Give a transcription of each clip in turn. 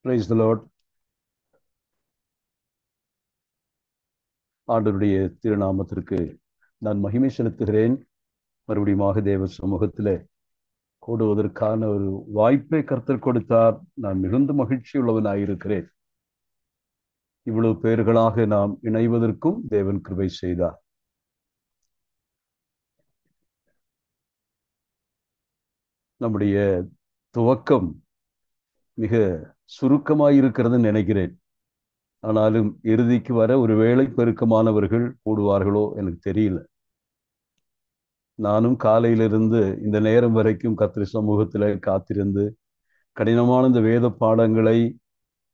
Praise the Lord. ஆண்டவருடைய திருநாமத்திற்கு நான் மகிமை செலுத்துகிறேன். மறுபடியும் தேவ சமூகத்திலே கூடுவதற்கான ஒரு வாய்ப்பை கர்த்தர் கொடுத்தார். நான் மிகுந்த மகிழ்ச்சி உள்ளவனாயிருக்கிறேன். இவ்வளவு பேர்களாக நாம் இணைவதற்கும் தேவன் கிருபை செய்தார். நம்முடைய துவக்கம் மிக சுருக்கமாயிருக்கிறது நினைக்கிறேன். ஆனாலும் இறுதிக்கு வர ஒருவேளை பெருக்கமானவர்கள் கூடுவார்களோ எனக்கு தெரியல. நானும் காலையிலிருந்து இந்த நேரம் வரைக்கும் கர்த்தர் சமூகத்தில் காத்திருந்து கடினமான இந்த வேத பாடங்களை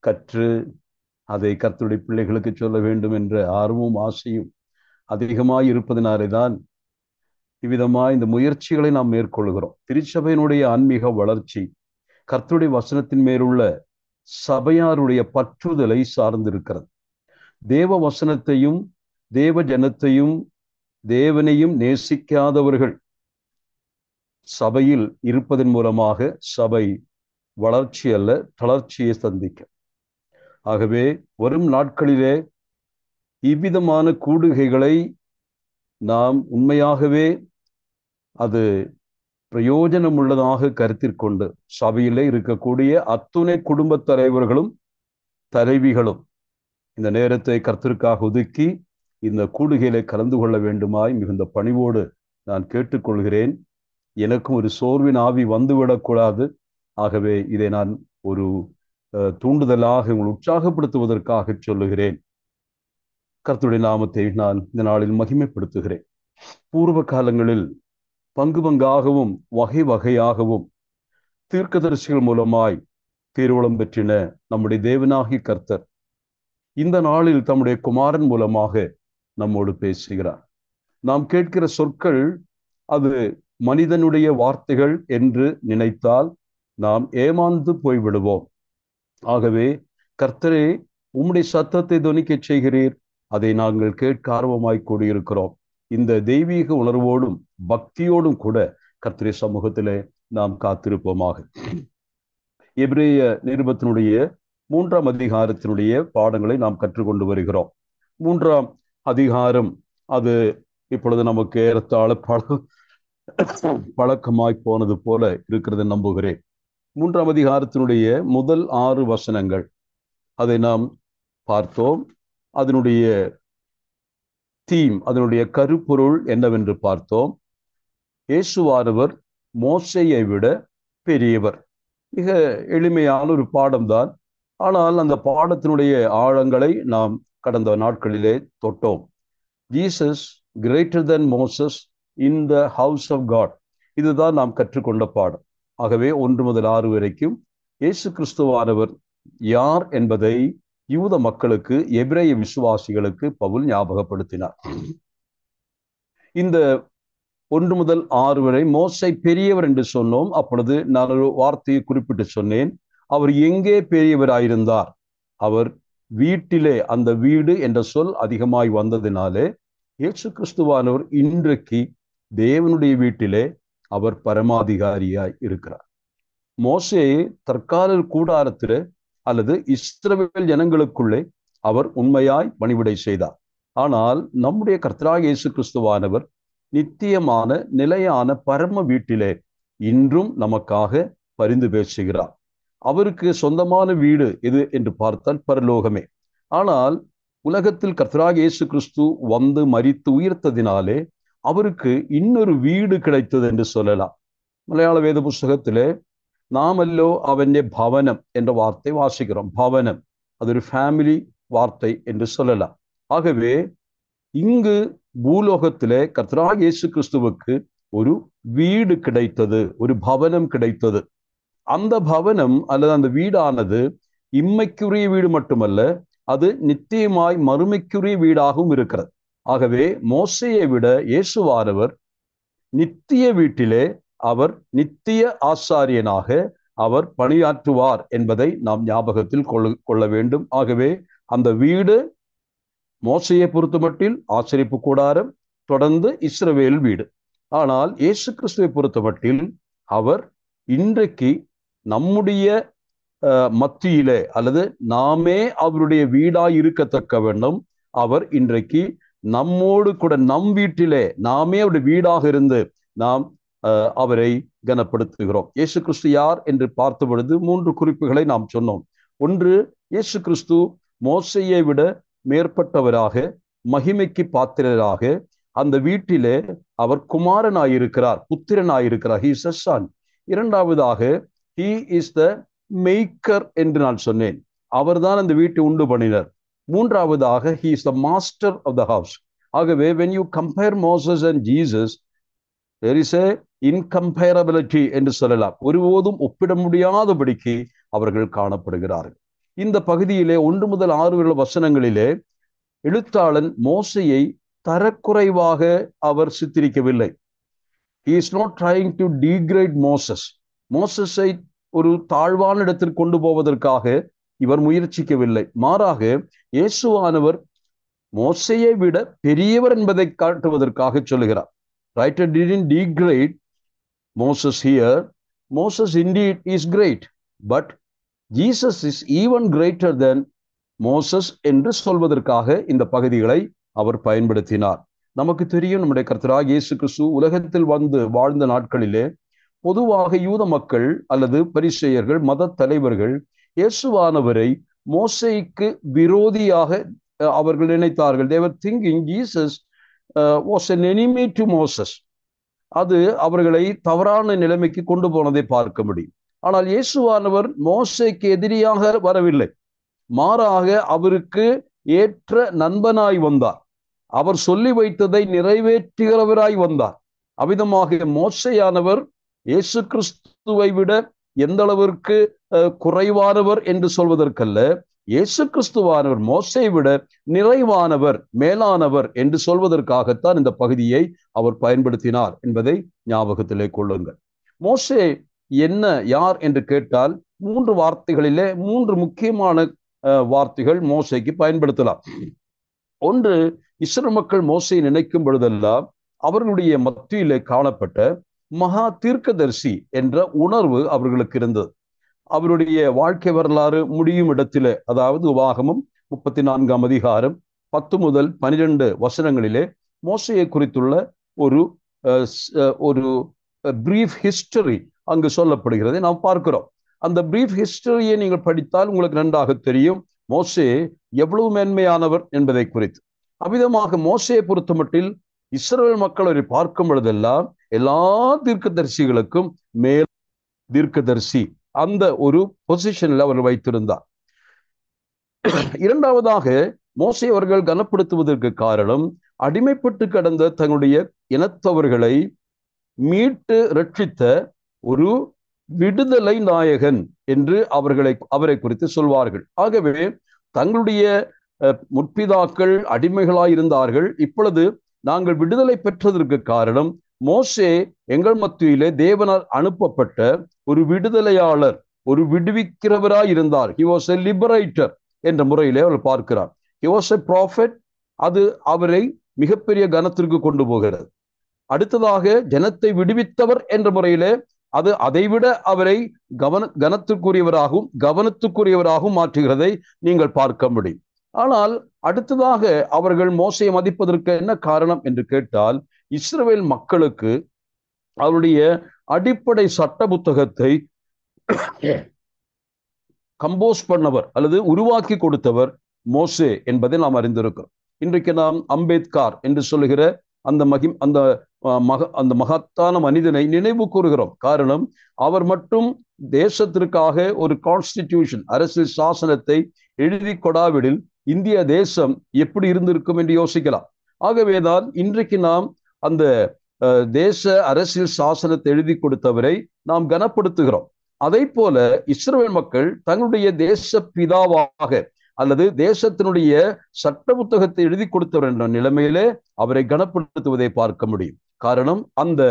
கற்று அதை கர்த்தருடைய பிள்ளைகளுக்கு சொல்ல வேண்டும் என்ற ஆர்வமும் ஆசையும் அதிகமாய் இருப்பதனாலே தான் இவ்விதமாய் இந்த முயற்சிகளை நாம் மேற்கொள்கிறோம். திருச்சபையினுடைய ஆன்மீக வளர்ச்சி கர்த்தருடைய வசனத்தின் மேலுள்ள சபையாருடைய பற்றுதலை சார்ந்திருக்கிறது. தேவ வசனத்தையும் தேவ ஜனத்தையும் தேவனையும் நேசிக்காதவர்கள் சபையில் இருப்பதன் மூலமாக சபை வளர்ச்சி அல்ல தளர்ச்சியை சந்திக்கும். ஆகவே வரும் நாட்களிலே இவ்விதமான கூடுகைகளை நாம் உண்மையாகவே அது பிரயோஜனம் உள்ளதாக கருத்திற்கொண்டு சபையிலே இருக்கக்கூடிய அத்துணை குடும்ப தலைவர்களும் தலைவிகளும் இந்த நேரத்தை கர்த்தருக்காக ஒதுக்கி இந்த கூடுகையிலே கலந்து கொள்ள வேண்டுமாய் மிகுந்த பணிவோடு நான் கேட்டுக்கொள்கிறேன். எனக்கும் ஒரு சோர்வின் ஆவி வந்துவிடக்கூடாது. ஆகவே இதை நான் ஒரு தூண்டுதலாக உங்களை உற்சாகப்படுத்துவதற்காக சொல்லுகிறேன். கர்த்தருடைய நாமத்தை நான் இந்த நாளில் மகிமைப்படுத்துகிறேன். பூர்வ காலங்களில் பங்கு பங்காகவும் வகை வகையாகவும் தீர்க்கதரிசிகள் மூலமாய் தீர்வளம் பெற்றின நம்முடைய தேவனாகி கர்த்தர் இந்த நாளில் தம்முடைய குமாரன் மூலமாக நம்மோடு பேசுகிறார். நாம் கேட்கிற சொற்கள் அது மனிதனுடைய வார்த்தைகள் என்று நினைத்தால் நாம் ஏமாந்து போய்விடுவோம். ஆகவே கர்த்தரே உம்முடைய சத்தத்தை தொனிக்க செய்கிறீர், அதை நாங்கள் கேட்க ஆர்வமாய் கூடியிருக்கிறோம். இந்த தெய்வீக உணர்வோடும் பக்தியோடும் கூட கர்த்தருடைய சமூகத்திலே நாம் காத்திருப்போமாக. எபிரேய நிருபத்தினுடைய 3ஆம் அதிகாரத்தினுடைய பாடங்களை நாம் கற்றுக்கொண்டு வருகிறோம். 3ஆம் அதிகாரம் அது இப்பொழுது நமக்கு ஏறத்தாழ பழக்கமாய் போனது போல இருக்கிறது நம்புகிறேன். 3ஆம் அதிகாரத்தினுடைய முதல் 6 வசனங்கள் அதை நாம் பார்த்தோம். அதனுடைய தீம், அதனுடைய கருப்பொருள் என்னவென்று பார்த்தோம். இயேசுவானவர் மோசேயை விட பெரியவர். மிக எளிமையான ஒரு பாடம்தான். ஆனால் அந்த பாடத்தினுடைய ஆழங்களை நாம் கடந்த நாட்களிலே தொட்டோம். Jesus greater than Moses in the house of God, இதுதான் நாம் கற்றுக்கொண்ட பாடம். ஆகவே 1 முதல் 6 வரைக்கும் இயேசு கிறிஸ்துவானவர் யார் என்பதை யூத மக்களுக்கு, எபிரேய விசுவாசிகளுக்கு பவுல் ஞாபகப்படுத்தினார். இந்த 1 முதல் 6 வரை மோசே பெரியவர் என்று சொன்னோம். அப்பொழுது நான் ஒரு வார்த்தையை குறிப்பிட்டு சொன்னேன். அவர் எங்கே பெரியவராயிருந்தார்? அவர் வீட்டிலே, அந்த வீடு என்ற சொல் அதிகமாய் வந்ததினாலே இயேசு கிறிஸ்துவானவர் இன்றைக்கு தேவனுடைய வீட்டிலே அவர் பரமாதிகாரியாய் இருக்கிறார். மோசே தற்கால கூடாரத்திலே அல்லது இஸ்ரவேல் ஜனங்களுக்குள்ளே அவர் உண்மையாய் பணிவிடை செய்தார். ஆனால் நம்முடைய கர்த்தராகிய இயேசு கிறிஸ்துவானவர் நித்தியமான நிலையான பரம வீட்டிலே இன்றும் நமக்காக பரிந்து பேசுகிறார். அவருக்கு சொந்தமான வீடு எது என்று பார்த்தால் பரலோகமே. ஆனால் உலகத்தில் கர்த்தராகிய இயேசு கிறிஸ்து வந்து மரித்து உயிர்த்ததினாலே அவருக்கு இன்னொரு வீடு கிடைத்தது என்று சொல்லலாம். மலையாள வேத புஸ்தகத்திலே நாமல்லோ அவന്റെ பவனம் என்ற வார்த்தை வாசிக்கிறோம். பவனம் அது ஒரு ஃபேமிலி வார்த்தை என்று சொல்லலாம். ஆகவே இங்கு பூலோகத்திலே கர்த்தராகிய இயேசு கிறிஸ்துவுக்கு ஒரு வீடு கிடைத்தது, ஒரு பவனம் கிடைத்தது. அந்த பவனம் அல்லது அந்த வீடானது இம்மைக்குரிய வீடு மட்டுமல்ல, அது நித்தியமாய் மறுமைக்குரிய வீடாகவும் இருக்கிறது. ஆகவே மோசேயை விட இயேசுவானவர் நித்திய வீட்டிலே அவர் நித்திய ஆசாரியனாக அவர் பணியாற்றுவார் என்பதை நாம் ஞாபகத்தில் கொள்ள வேண்டும். ஆகவே அந்த வீடு மோசையை பொறுத்தமட்டில் ஆசரிப்பு கூடாரம், தொடர்ந்து இஸ்ரவேல் வீடு. ஆனால் இயேசு கிறிஸ்துவை பொறுத்தமட்டில் அவர் இன்றைக்கு நம்முடைய மத்தியிலே அல்லது நாமே அவருடைய வீடாய் இருக்கத்தக்க வேண்டும். அவர் இன்றைக்கு நம்மோடு கூட நம் வீட்டிலே நாமே அவருடைய வீடாக இருந்து நாம் அவரை கனப்படுத்துகிறோம். இயேசு கிறிஸ்து யார் என்று பார்த்த பொழுது 3 குறிப்புகளை நாம் சொன்னோம். ஒன்று, இயேசு கிறிஸ்து மோசையை விட மேற்பட்டவராக, மகிமைக்கு பாத்திரராக அந்த வீட்டிலே அவர் குமாரனாயிருக்கிறார், புத்திரனாயிருக்கிறார். He is a son. இரண்டாவதாக, he is the maker என்று நான் சொன்னேன். அவர்தான் அந்த வீட்டை உண்டு பண்ணினார். மூன்றாவதாக, he is the master of the house. ஆகவே when you compare Moses and Jesus, there is a incomparability என்று சொல்லலாம். ஒருபோதும் ஒப்பிட முடியாதபடிக்கு அவர்கள் காணப்படுகிறார்கள். இந்த பகுதியிலே 1 முதல் 6 வசனங்களிலே எழுத்தாளன் மோசையை தரக்குறைவாக அவர் சித்தரிக்கவில்லை. He is not trying to degrade Moses. மோசஸை ஒரு தாழ்வான இடத்திற்கு கொண்டு போவதற்காக இவர் முயற்சிக்கவில்லை. மாறாக இயேசுவானவர் மோசையை விட பெரியவர் என்பதை காட்டுவதற்காக சொல்லுகிறார். Writer didn't degrade Moses here. Moses indeed is great, but Jesus is even greater than Moses என்று சொல்வதற்காக இந்த பகுதிகளை அவர் பயன்படுத்தினார். நமக்கு தெரியும், நம்முடைய கர்த்தராகிய இயேசு கிறிஸ்து உலகத்தில் வந்து வாழ்ந்த நாட்களிலே பொதுவாக யூத மக்கள் அல்லது பரிசேயர்கள், மத தலைவர்கள் இயேசுவானவரை மோசேக்கு விரோதியாக அவர்கள் நினைத்தார்கள். They were thinking Jesus was an enemy to Moses. அது அவர்களை தவறான நிலைமைக்கு கொண்டு போனதை பார்க்க முடியும். ஆனால் இயேசுவானவர் மோசேக்கு எதிரியாக வரவில்லை. மாறாக அவருக்கு ஏற்ற நண்பனாய் வந்தார். அவர் சொல்லி வைத்ததை நிறைவேற்றுகிறவராய் வந்தார். அவ்விதமாக மோசேயானவர் இயேசு கிறிஸ்துவை விட எந்த அளவிற்கு குறைவானவர் என்று சொல்வதற்கல்ல, இயேசு கிறிஸ்துவானவர் மோசேயை விட நிறைவானவர், மேலானவர் என்று சொல்வதற்காகத்தான் இந்த பகுதியை அவர் பயன்படுத்தினார் என்பதை ஞாபகத்திலே கொள்ளுங்கள். மோசே என்ன, யார் என்று கேட்டால் 3 வார்த்தைகளிலே 3 முக்கியமான வார்த்தைகள் மோசேக்கு பயன்படுத்தலாம். ஒன்று, இஸ்ரவேல் மக்கள் மோசேயை நினைக்கும் பொழுதெல்லாம் அவர்களுடைய மத்தியிலே காணப்பட்ட மகா தீர்க்கதரிசி என்ற உணர்வு அவர்களுக்கு இருந்தது. அவருடைய வாழ்க்கை வரலாறு முடியும் இடத்திலே, அதாவது உபாகமம் 34ஆம் அதிகாரம் 10 முதல் 12 வசனங்களிலே மோசேயை குறித்துள்ள ஒரு பிரீஃப் ஹிஸ்டரி அங்கு சொல்லப்படுகிறதை நாம் பார்க்கிறோம். அந்த பிரீஃப் ஹிஸ்டரியை நீங்கள் படித்தால் உங்களுக்கு நன்றாக தெரியும் மோசே எவ்வளவு மேன்மையானவர் என்பதை குறித்து. அவ்விதமாக மோசேயை பொறுத்தமட்டில் இஸ்ரவேல் மக்கள் அவரை பார்க்கும் பொழுதெல்லாம் எல்லா தீர்க்கதரிசிகளுக்கும் மேல் தீர்க்கதரிசி அந்த ஒரு பொசிஷனில் அவர் வைத்திருந்தார். இரண்டாவதாக, மோசே அவர்கள் கனப்படுத்துவதற்கு காரணம் அடிமைப்பட்டு கடந்த தங்களுடைய இனத்தவர்களை மீட்டு ரட்சித்த ஒரு விடுதலை நாயகன் என்று அவரை குறித்து சொல்வார்கள். ஆகவே தங்களுடைய முற்பிதாக்கள் அடிமைகளாய் இருந்தார்கள். இப்பொழுது நாங்கள் விடுதலை பெற்றதற்கு காரணம் மோசே எங்கள் மத்தியிலே தேவனால் அனுப்பப்பட்ட ஒரு விடுதலையாளர், ஒரு விடுவிக்கிறவராய் இருந்தார். He was a liberator என்ற முறையிலே அவர் பார்க்கிறார். He was a prophet. அது அவரை மிகப்பெரிய கனத்திற்கு கொண்டு போகிறது. அடுத்ததாக, ஜனத்தை விடுவித்தவர் என்ற முறையிலே அது அதைவிட அவரை கவனத்துக்குரியவராகவும் மாற்றுகிறதை நீங்கள் பார்க்க முடியும். ஆனால் அடுத்ததாக அவர்கள் மோசையை மதிப்பதற்கு என்ன காரணம் என்று கேட்டால், இஸ்ரவேல் மக்களுக்கு அவருடைய அடிப்படை சட்ட புத்தகத்தை கம்போஸ் பண்ணவர் அல்லது உருவாக்கி கொடுத்தவர் மோசே என்பதை நாம் அறிந்திருக்கிறோம். இன்றைக்கு நாம் அம்பேத்கர் என்று சொல்லுகிற அந்த மகத்தான மனிதனை நினைவு கூறுகிறோம். காரணம், அவர் மட்டும் தேசத்திற்காக ஒரு கான்ஸ்டிடியூஷன், அரசியல் சாசனத்தை எழுதி கொடாவிடில் இந்திய தேசம் எப்படி இருந்திருக்கும் என்று யோசிக்கலாம். ஆகவேதான் இன்றைக்கு நாம் அந்த தேச அரசியல் சாசனத்தை எழுதி கொடுத்தவரை நாம் கனப்படுத்துகிறோம். அதை போல இஸ்ரவேல் மக்கள் தங்களுடைய தேச பிதாவாக அல்லது தேசத்தினுடைய சட்ட புத்தகத்தை எழுதி கொடுத்தவர் என்ற நிலைமையிலே அவரை கனப்படுத்துவதை பார்க்க முடியும். காரணம், அந்த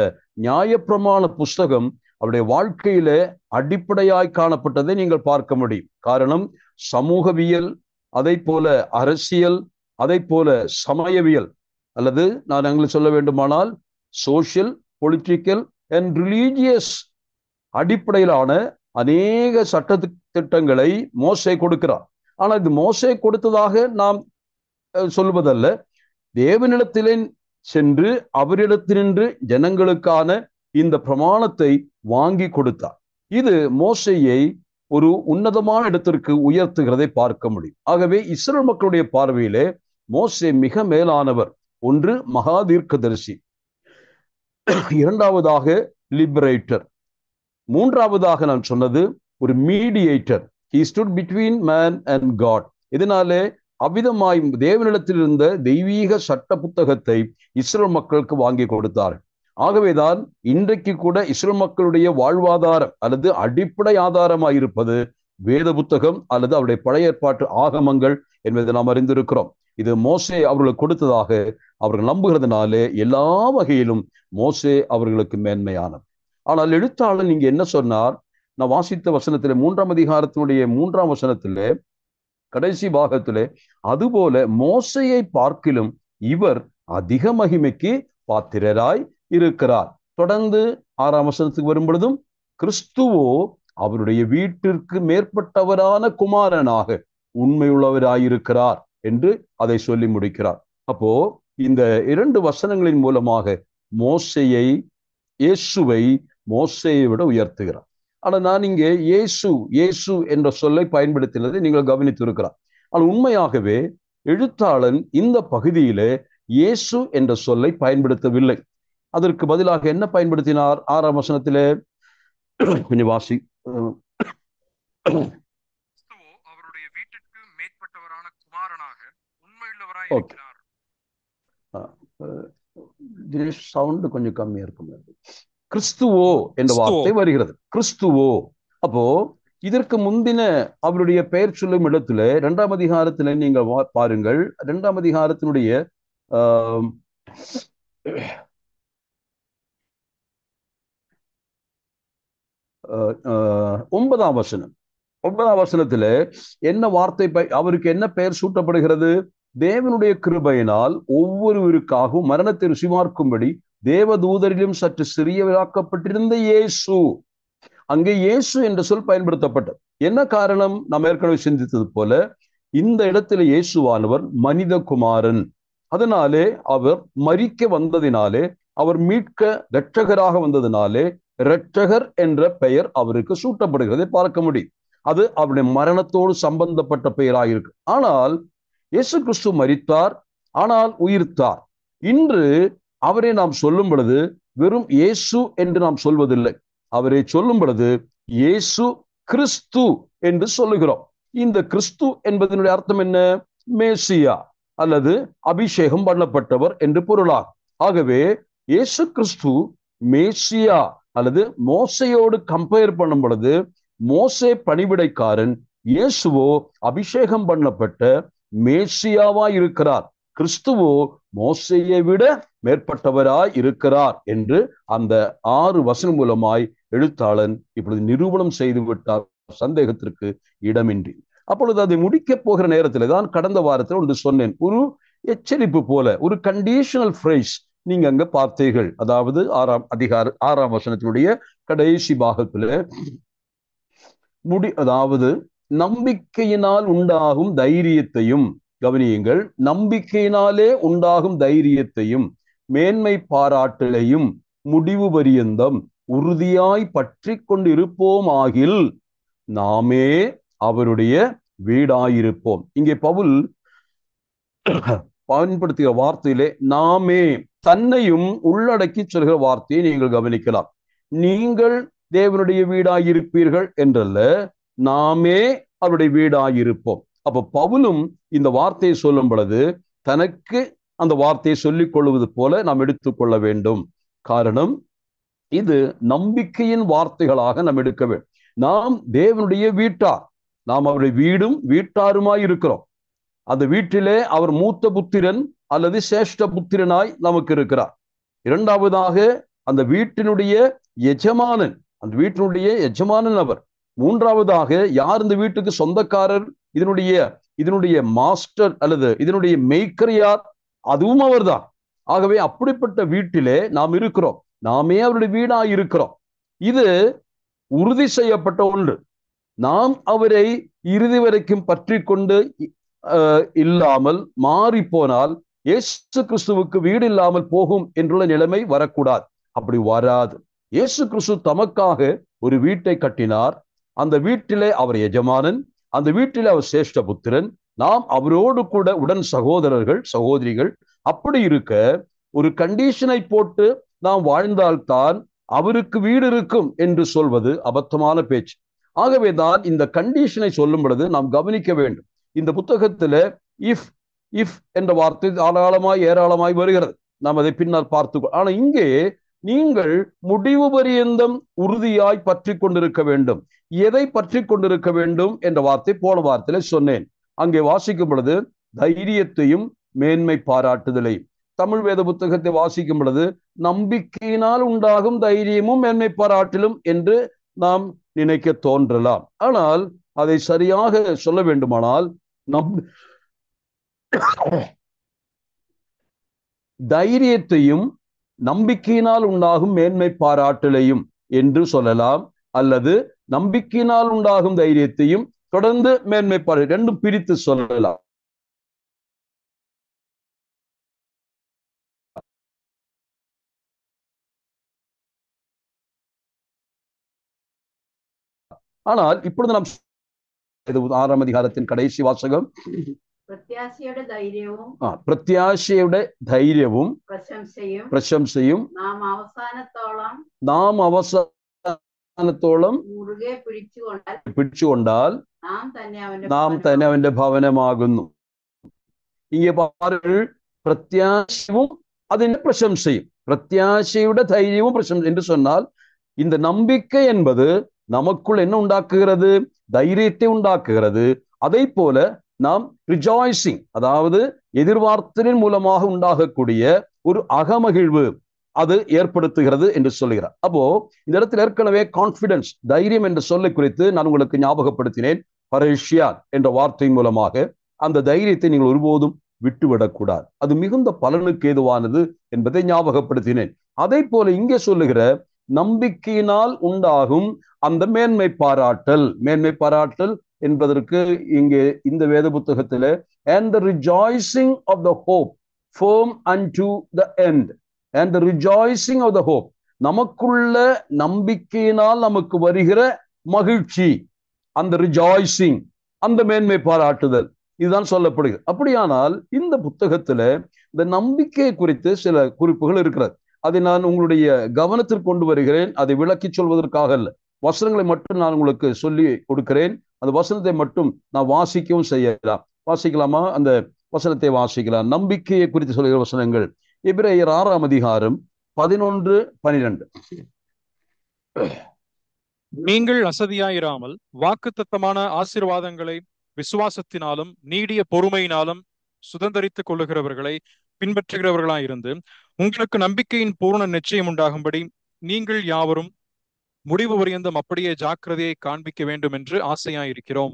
நியாயப்பிரமாண புஸ்தகம் அவருடைய வாழ்க்கையிலே அடிப்படையாய் காணப்பட்டதை நீங்கள் பார்க்க முடியும். காரணம், சமூகவியல், அதை போல அரசியல், அதை போல சமயவியல், அல்லது நான் சொல்ல வேண்டுமானால் சோஷியல் பொலிட்டிக்கல் அண்ட் ரிலீஜியஸ் அடிப்படையிலான அநேக சட்ட திட்டங்களை மோசே கொடுக்கிறார். ஆனால் இது மோசே கொடுத்ததாக நாம் சொல்வதல்ல. தேவனிடத்திலே சென்று அவரிடத்தினின்று ஜனங்களுக்கான இந்த பிரமாணத்தை வாங்கி கொடுத்தார். இது மோசேயை ஒரு உன்னதமான இடத்திற்கு உயர்த்துகிறதை பார்க்க முடியும். ஆகவே இஸ்ரவேல் மக்களுடைய பார்வையிலே மோசே மிக மேலானவர். ஒன்று மகாதீர்க்கதரிசி, இரண்டாவதாக லிபரேட்டர், மூன்றாவதாக நான் சொன்னது ஒரு mediator. He stood between man and God. இதனாலே அவ்விதமாய் தேவனிடத்தில் இருந்த தெய்வீக சட்ட புத்தகத்தை இஸ்ரவேல் மக்களுக்கு வாங்கி கொடுத்தார். ஆகவேதான் இன்றைக்கு கூட இஸ்ரவேல் மக்களுடைய வாழ்வாதாரம் அல்லது அடிப்படை ஆதாரமாயிருப்பது வேத புத்தகம் அல்லது அவருடைய பழைய ஏற்பாட்டு ஆகமங்கள் என்பதை நாம் அறிந்திருக்கிறோம். இது மோசே அவர்களுக்கு கொடுத்ததாக அவர்கள் நம்புகிறதுனாலே எல்லா வகையிலும் மோசே அவர்களுக்கு மேன்மையானது. ஆனால் எழுத்தாளன் இங்க என்ன சொன்னார்? நான் வாசித்த வசனத்திலே 3ஆம் அதிகாரத்தினுடைய 3ஆம் வசனத்திலே கடைசி பாகத்திலே, அதுபோல மோசையை பார்க்கிலும் இவர் அதிக மகிமைக்கு பாத்திரராய் இருக்கிறார். தொடர்ந்து 6ஆம் வசனத்துக்கு வரும் பொழுதும் கிறிஸ்துவோ அவருடைய வீட்டிற்கு மேற்பட்டவரான குமாரனாக உண்மையுள்ளவராயிருக்கிறார் என்று அதை சொல்லி முடிக்கிறார். அப்போ இந்த 2 வசனங்களின் மூலமாக இயேசுவை மோசேயை விட உயர்த்துகிறார். ஆனால் நான் இங்கே இயேசு என்ற சொல்லை பயன்படுத்தினதை நீங்கள் கவனித்து இருக்கிறார். ஆனால் உண்மையாகவே எழுத்தாளன் இந்த பகுதியிலே இயேசு என்ற சொல்லை பயன்படுத்தவில்லை. அதற்கு பதிலாக என்ன பயன்படுத்தினார்? 6ஆம் வசனத்திலே கொஞ்சம் வாசி. அவருடைய வீட்டிற்கு மேற்பட்டவரான குமாரனாக உண்மையுள்ளவராய் இருக்கிறார். சவுண்ட் கொஞ்சம் கம்மியா இருக்கும். கிறிஸ்துவோ என்ற வார்த்தை வருகிறது. கிறிஸ்துவோ. அப்போ இதற்கு முந்தின அவருடைய பெயர் சொல்லும் இடத்துல 2ஆம் அதிகாரத்துல நீங்கள் பாருங்கள். 2ஆம் அதிகாரத்தினுடைய 9ஆம் வசனம். 9ஆம் வசனத்துல என்ன வார்த்தை, அவருக்கு என்ன பெயர் சூட்டப்படுகிறது? தேவனுடைய கிருபையினால் ஒவ்வொருவருக்காகவும் மரணத்தை ருசிமார்க்கும்படி தேவதூதரிலும் சற்று சிறியவராக்கப்பட்டிருந்த இயேசு. அங்கே இயேசு என்ற சொல் பயன்படுத்தப்பட்டது. என்ன காரணம்? நாம் ஏற்கனவே சிந்தித்தது போல இந்த இடத்துல இயேசுவானவர் மனித குமாரன். அதனாலே அவர் மரிக்க வந்ததினாலே, அவர் மீட்க இரட்சகராக வந்ததினாலே இரட்சகர் என்ற பெயர் அவருக்கு சூட்டப்படுகிறதை பார்க்க முடியும். அது அவருடைய மரணத்தோடு சம்பந்தப்பட்ட பெயராயிருக்கு. ஆனால் இயேசு கிறிஸ்து மரித்தார், ஆனால் உயிர்த்தார். இன்று அவரை நாம் சொல்லும் பொழுது வெறும் இயேசு என்று நாம் சொல்வதில்லை. அவரை சொல்லும் பொழுது இயேசு கிறிஸ்து என்று சொல்லுகிறோம். இந்த கிறிஸ்து என்பதனுடைய அர்த்தம் என்ன? மேசியா அல்லது அபிஷேகம் பண்ணப்பட்டவர் என்று பொருளாகும். ஆகவே இயேசு கிறிஸ்து மேசியா அல்லது மோசையோடு கம்பேர் பண்ணும் பொழுது மோசே பணிவிடைக்காரன், இயேசுவோ அபிஷேகம் பண்ணப்பட்ட மேசியாவாய் இருக்கிறார். கிறிஸ்துவோ மோசையை விட மேற்பட்டவராய் இருக்கிறார் என்று அந்த 6 வசனம் மூலமாய் எழுத்தாளன் இப்பொழுது நிரூபணம் செய்து விட்டார், சந்தேகத்திற்கு இடமின்றி. அப்பொழுது அதை முடிக்க போகிற நேரத்தில் தான் கடந்த வாரத்தில் ஒன்று சொன்னேன். ஒரு எச்சரிப்பு போல ஒரு கண்டிஷனல் ஃப்ரேஸ் நீங்க அங்க பார்த்தீர்கள். அதாவது 6ஆம் வசனத்தினுடைய கடைசி பாகத்துல அதாவது நம்பிக்கையினால் உண்டாகும் தைரியத்தையும், கவனியுங்கள், நம்பிக்கையினாலே உண்டாகும் தைரியத்தையும் மேன்மை பாராட்டலையும் முடிவு பரியந்தம் உறுதியாய் பற்றி கொண்டிருப்போமாகில் நாமே அவருடைய வீடாயிருப்போம். இங்கே பவுல் பயன்படுத்திய வார்த்தையிலே நாமே தன்னையும் உள்ளடக்கி சொல்கிற வார்த்தையை நீங்கள் கவனிக்கலாம். நீங்கள் தேவனுடைய வீடாயிருப்பீர்கள் என்றல்ல, நாமே அவருடைய வீடாயிருப்போம். அப்ப பவுலும் இந்த வார்த்தையை சொல்லும் பொழுது தனக்கு அந்த வார்த்தையை சொல்லிக் கொள்வது போல நாம் எடுத்துக்கொள்ள வேண்டும். காரணம், இது நம்பிக்கையின் வார்த்தைகளாக நாம் எடுக்க வேண்டும். நாம் தேவனுடைய வீட்டார், நாம் அவருடைய வீடும் வீட்டாருமாய் இருக்கிறோம். அந்த வீட்டிலே அவர் மூத்த புத்திரன் அல்லது சேஷ்ட புத்திரனாய் நமக்கு இருக்கிறார். இரண்டாவதாக அந்த வீட்டினுடைய எஜமானன், அந்த வீட்டினுடைய எஜமானன் அவர். மூன்றாவதாக யார் இந்த வீட்டுக்கு சொந்தக்காரர், இதனுடைய மாஸ்டர் அல்லது இதனுடைய மேய்க்கர் யார்? அதுவும் அவர்தான். ஆகவே அப்படிப்பட்ட வீட்டிலே நாம் இருக்கிறோம். நாமே அவருடைய வீடாய் இருக்கிறோம். இது உறுதி செய்யப்பட்ட ஒன்று. நாம் அவரை இறுதி வரைக்கும் பற்றி கொண்டு இல்லாமல் மாறி போனால் இயேசு கிறிஸ்துவுக்கு வீடு இல்லாமல் போகும் என்றுள்ள நிலைமை வரக்கூடாது. அப்படி வராது. இயேசு கிறிஸ்து தமக்காக ஒரு வீட்டை கட்டினார். அந்த வீட்டிலே அவர் எஜமானன், அந்த வீட்டிலே அவர் சிரேஷ்ட புத்திரன், நாம் அவரோடு கூட உடன் சகோதரர்கள் சகோதரிகள். அப்படி இருக்க ஒரு கண்டிஷனை போட்டு நாம் வாழ்ந்தால்தான் அவருக்கு வீடு இருக்கும் என்று சொல்வது அபத்தமான பேச்சு. ஆகவேதான் இந்த கண்டிஷனை சொல்லும் பொழுது நாம் கவனிக்க வேண்டும். இந்த புத்தகத்துல இஃப் என்ற வார்த்தை ஏராளமாய் வருகிறது. நாம் அதை பின்னால் பார்த்து, ஆனா இங்கே நீங்கள் முடிவு பரியந்தம் உறுதியாய் பற்றி கொண்டிருக்க வேண்டும். எதை பற்றி கொண்டிருக்க வேண்டும் என்ற வார்த்தை போன வார்த்தையில சொன்னேன். அங்கே வாசிக்கும் பொழுது தைரியத்தையும் மேன்மை பாராட்டுதலையும். தமிழ் வேத புத்தகத்தை வாசிக்கும் பொழுது நம்பிக்கையினால் உண்டாகும் தைரியமும் மேன்மை பாராட்டிலும் என்று நாம் நினைக்க தோன்றலாம். ஆனால் அதை சரியாக சொல்ல வேண்டுமானால் தைரியத்தையும் நம்பிக்கையினால் உண்டாகும் மேன்மை பாராட்டலையும் என்று சொல்லலாம். அல்லது நம்பிக்கையினால் உண்டாகும் தைரியத்தையும் தொடர்ந்து மேன்மை பாராட்டு ரெண்டும் பிரித்து சொல்லலாம். ஆனால் இப்பொழுது நாம் 6ஆம் அதிகாரத்தின் கடைசி வாசகம், പ്രത്യാശയുടെ ധൈര്യവും പ്രശംസയും നാം അവസാനത്തോളം പിടിച്ചുകൊണ്ടാൽ നാം തന്നെ അവന്റെ ഭവനമാകുന്നു. ഇങ്ങനെ പാരുകൾ പ്രത്യാശയും അതിന്റെ പ്രശംസയും, പ്രത്യാശയുടെ ധൈര്യവും പ്രശംസ என்று சொன்னால் இந்த நம்பிக்கை என்பது நமக்குள் என்ன உண்டாக்குகிறது? தைரியத்தை உண்டாக்குகிறது. அதை போல நாம் ரிஜாய்சிங், அதாவது எதிர்பார்த்தலின் மூலமாக உண்டாகக்கூடிய ஒரு அகமகிழ்வு அது ஏற்படுத்துகிறது என்று சொல்லுகிறார். அப்போ இந்த இடத்துல ஏற்கனவே கான்பிடன்ஸ், தைரியம் என்ற சொல்லை குறித்து நான் உங்களுக்கு ஞாபகப்படுத்தினேன். பரேஷியா என்ற வார்த்தையின் மூலமாக அந்த தைரியத்தை நீங்கள் ஒருபோதும் விட்டுவிடக்கூடாது. அது மிகுந்த பலனுக்கு ஏதுவானது என்பதை ஞாபகப்படுத்தினேன். அதை போல இங்கே சொல்லுகிற நம்பிக்கையினால் உண்டாகும் அந்த மேன்மை பாராட்டல் என்பதற்கு இங்கே இந்த வேத புத்தகத்திலே and the rejoicing of the hope firm unto the end, and the rejoicing of the hope, நமக்குள்ள நம்பிக்கையினால் நமக்கு வருகிற மகிழ்ச்சி, அந்த ரிஜாய்சிங், அந்த மேன்மை பாராட்டுதல், இதுதான் சொல்லப்படுகிறது. அப்படியானால் இந்த புத்தகத்துல இந்த நம்பிக்கை குறித்து சில குறிப்புகள் இருக்கிறது. அதை நான் உங்களுடைய கவனத்திற்கு கொண்டு வருகிறேன். அதை விளக்கி சொல்வதற்காக அல்ல, வசனங்களை மட்டும் நான் உங்களுக்கு சொல்லி கொடுக்கிறேன். அந்த வசனத்தை மட்டும் நான் வாசிக்கவும் செய்யலாம். வாசிக்கலாமா? அந்த வசனத்தை வாசிக்கலாம். நம்பிக்கையை குறித்து சொல்கிற வசனங்கள் எபிரேயர் 6ஆம் அதிகாரம் 11-12. நீங்கள் அசதியாயிராமல் வாக்குத்தத்தமான ஆசீர்வாதங்களை விசுவாசத்தினாலும் நீடிய பொறுமையினாலும் சுதந்தரித்துக் கொள்ளுகிறவர்களை பின்பற்றுகிறவர்களாயிருந்து உங்களுக்கு நம்பிக்கையின் பூர்ண நிச்சயம் உண்டாகும்படி நீங்கள் யாவரும் முடிவு பரியந்தம் அப்படியே ஜாக்கிரதையை காண்பிக்க வேண்டும் என்று ஆசையாயிருக்கிறோம்.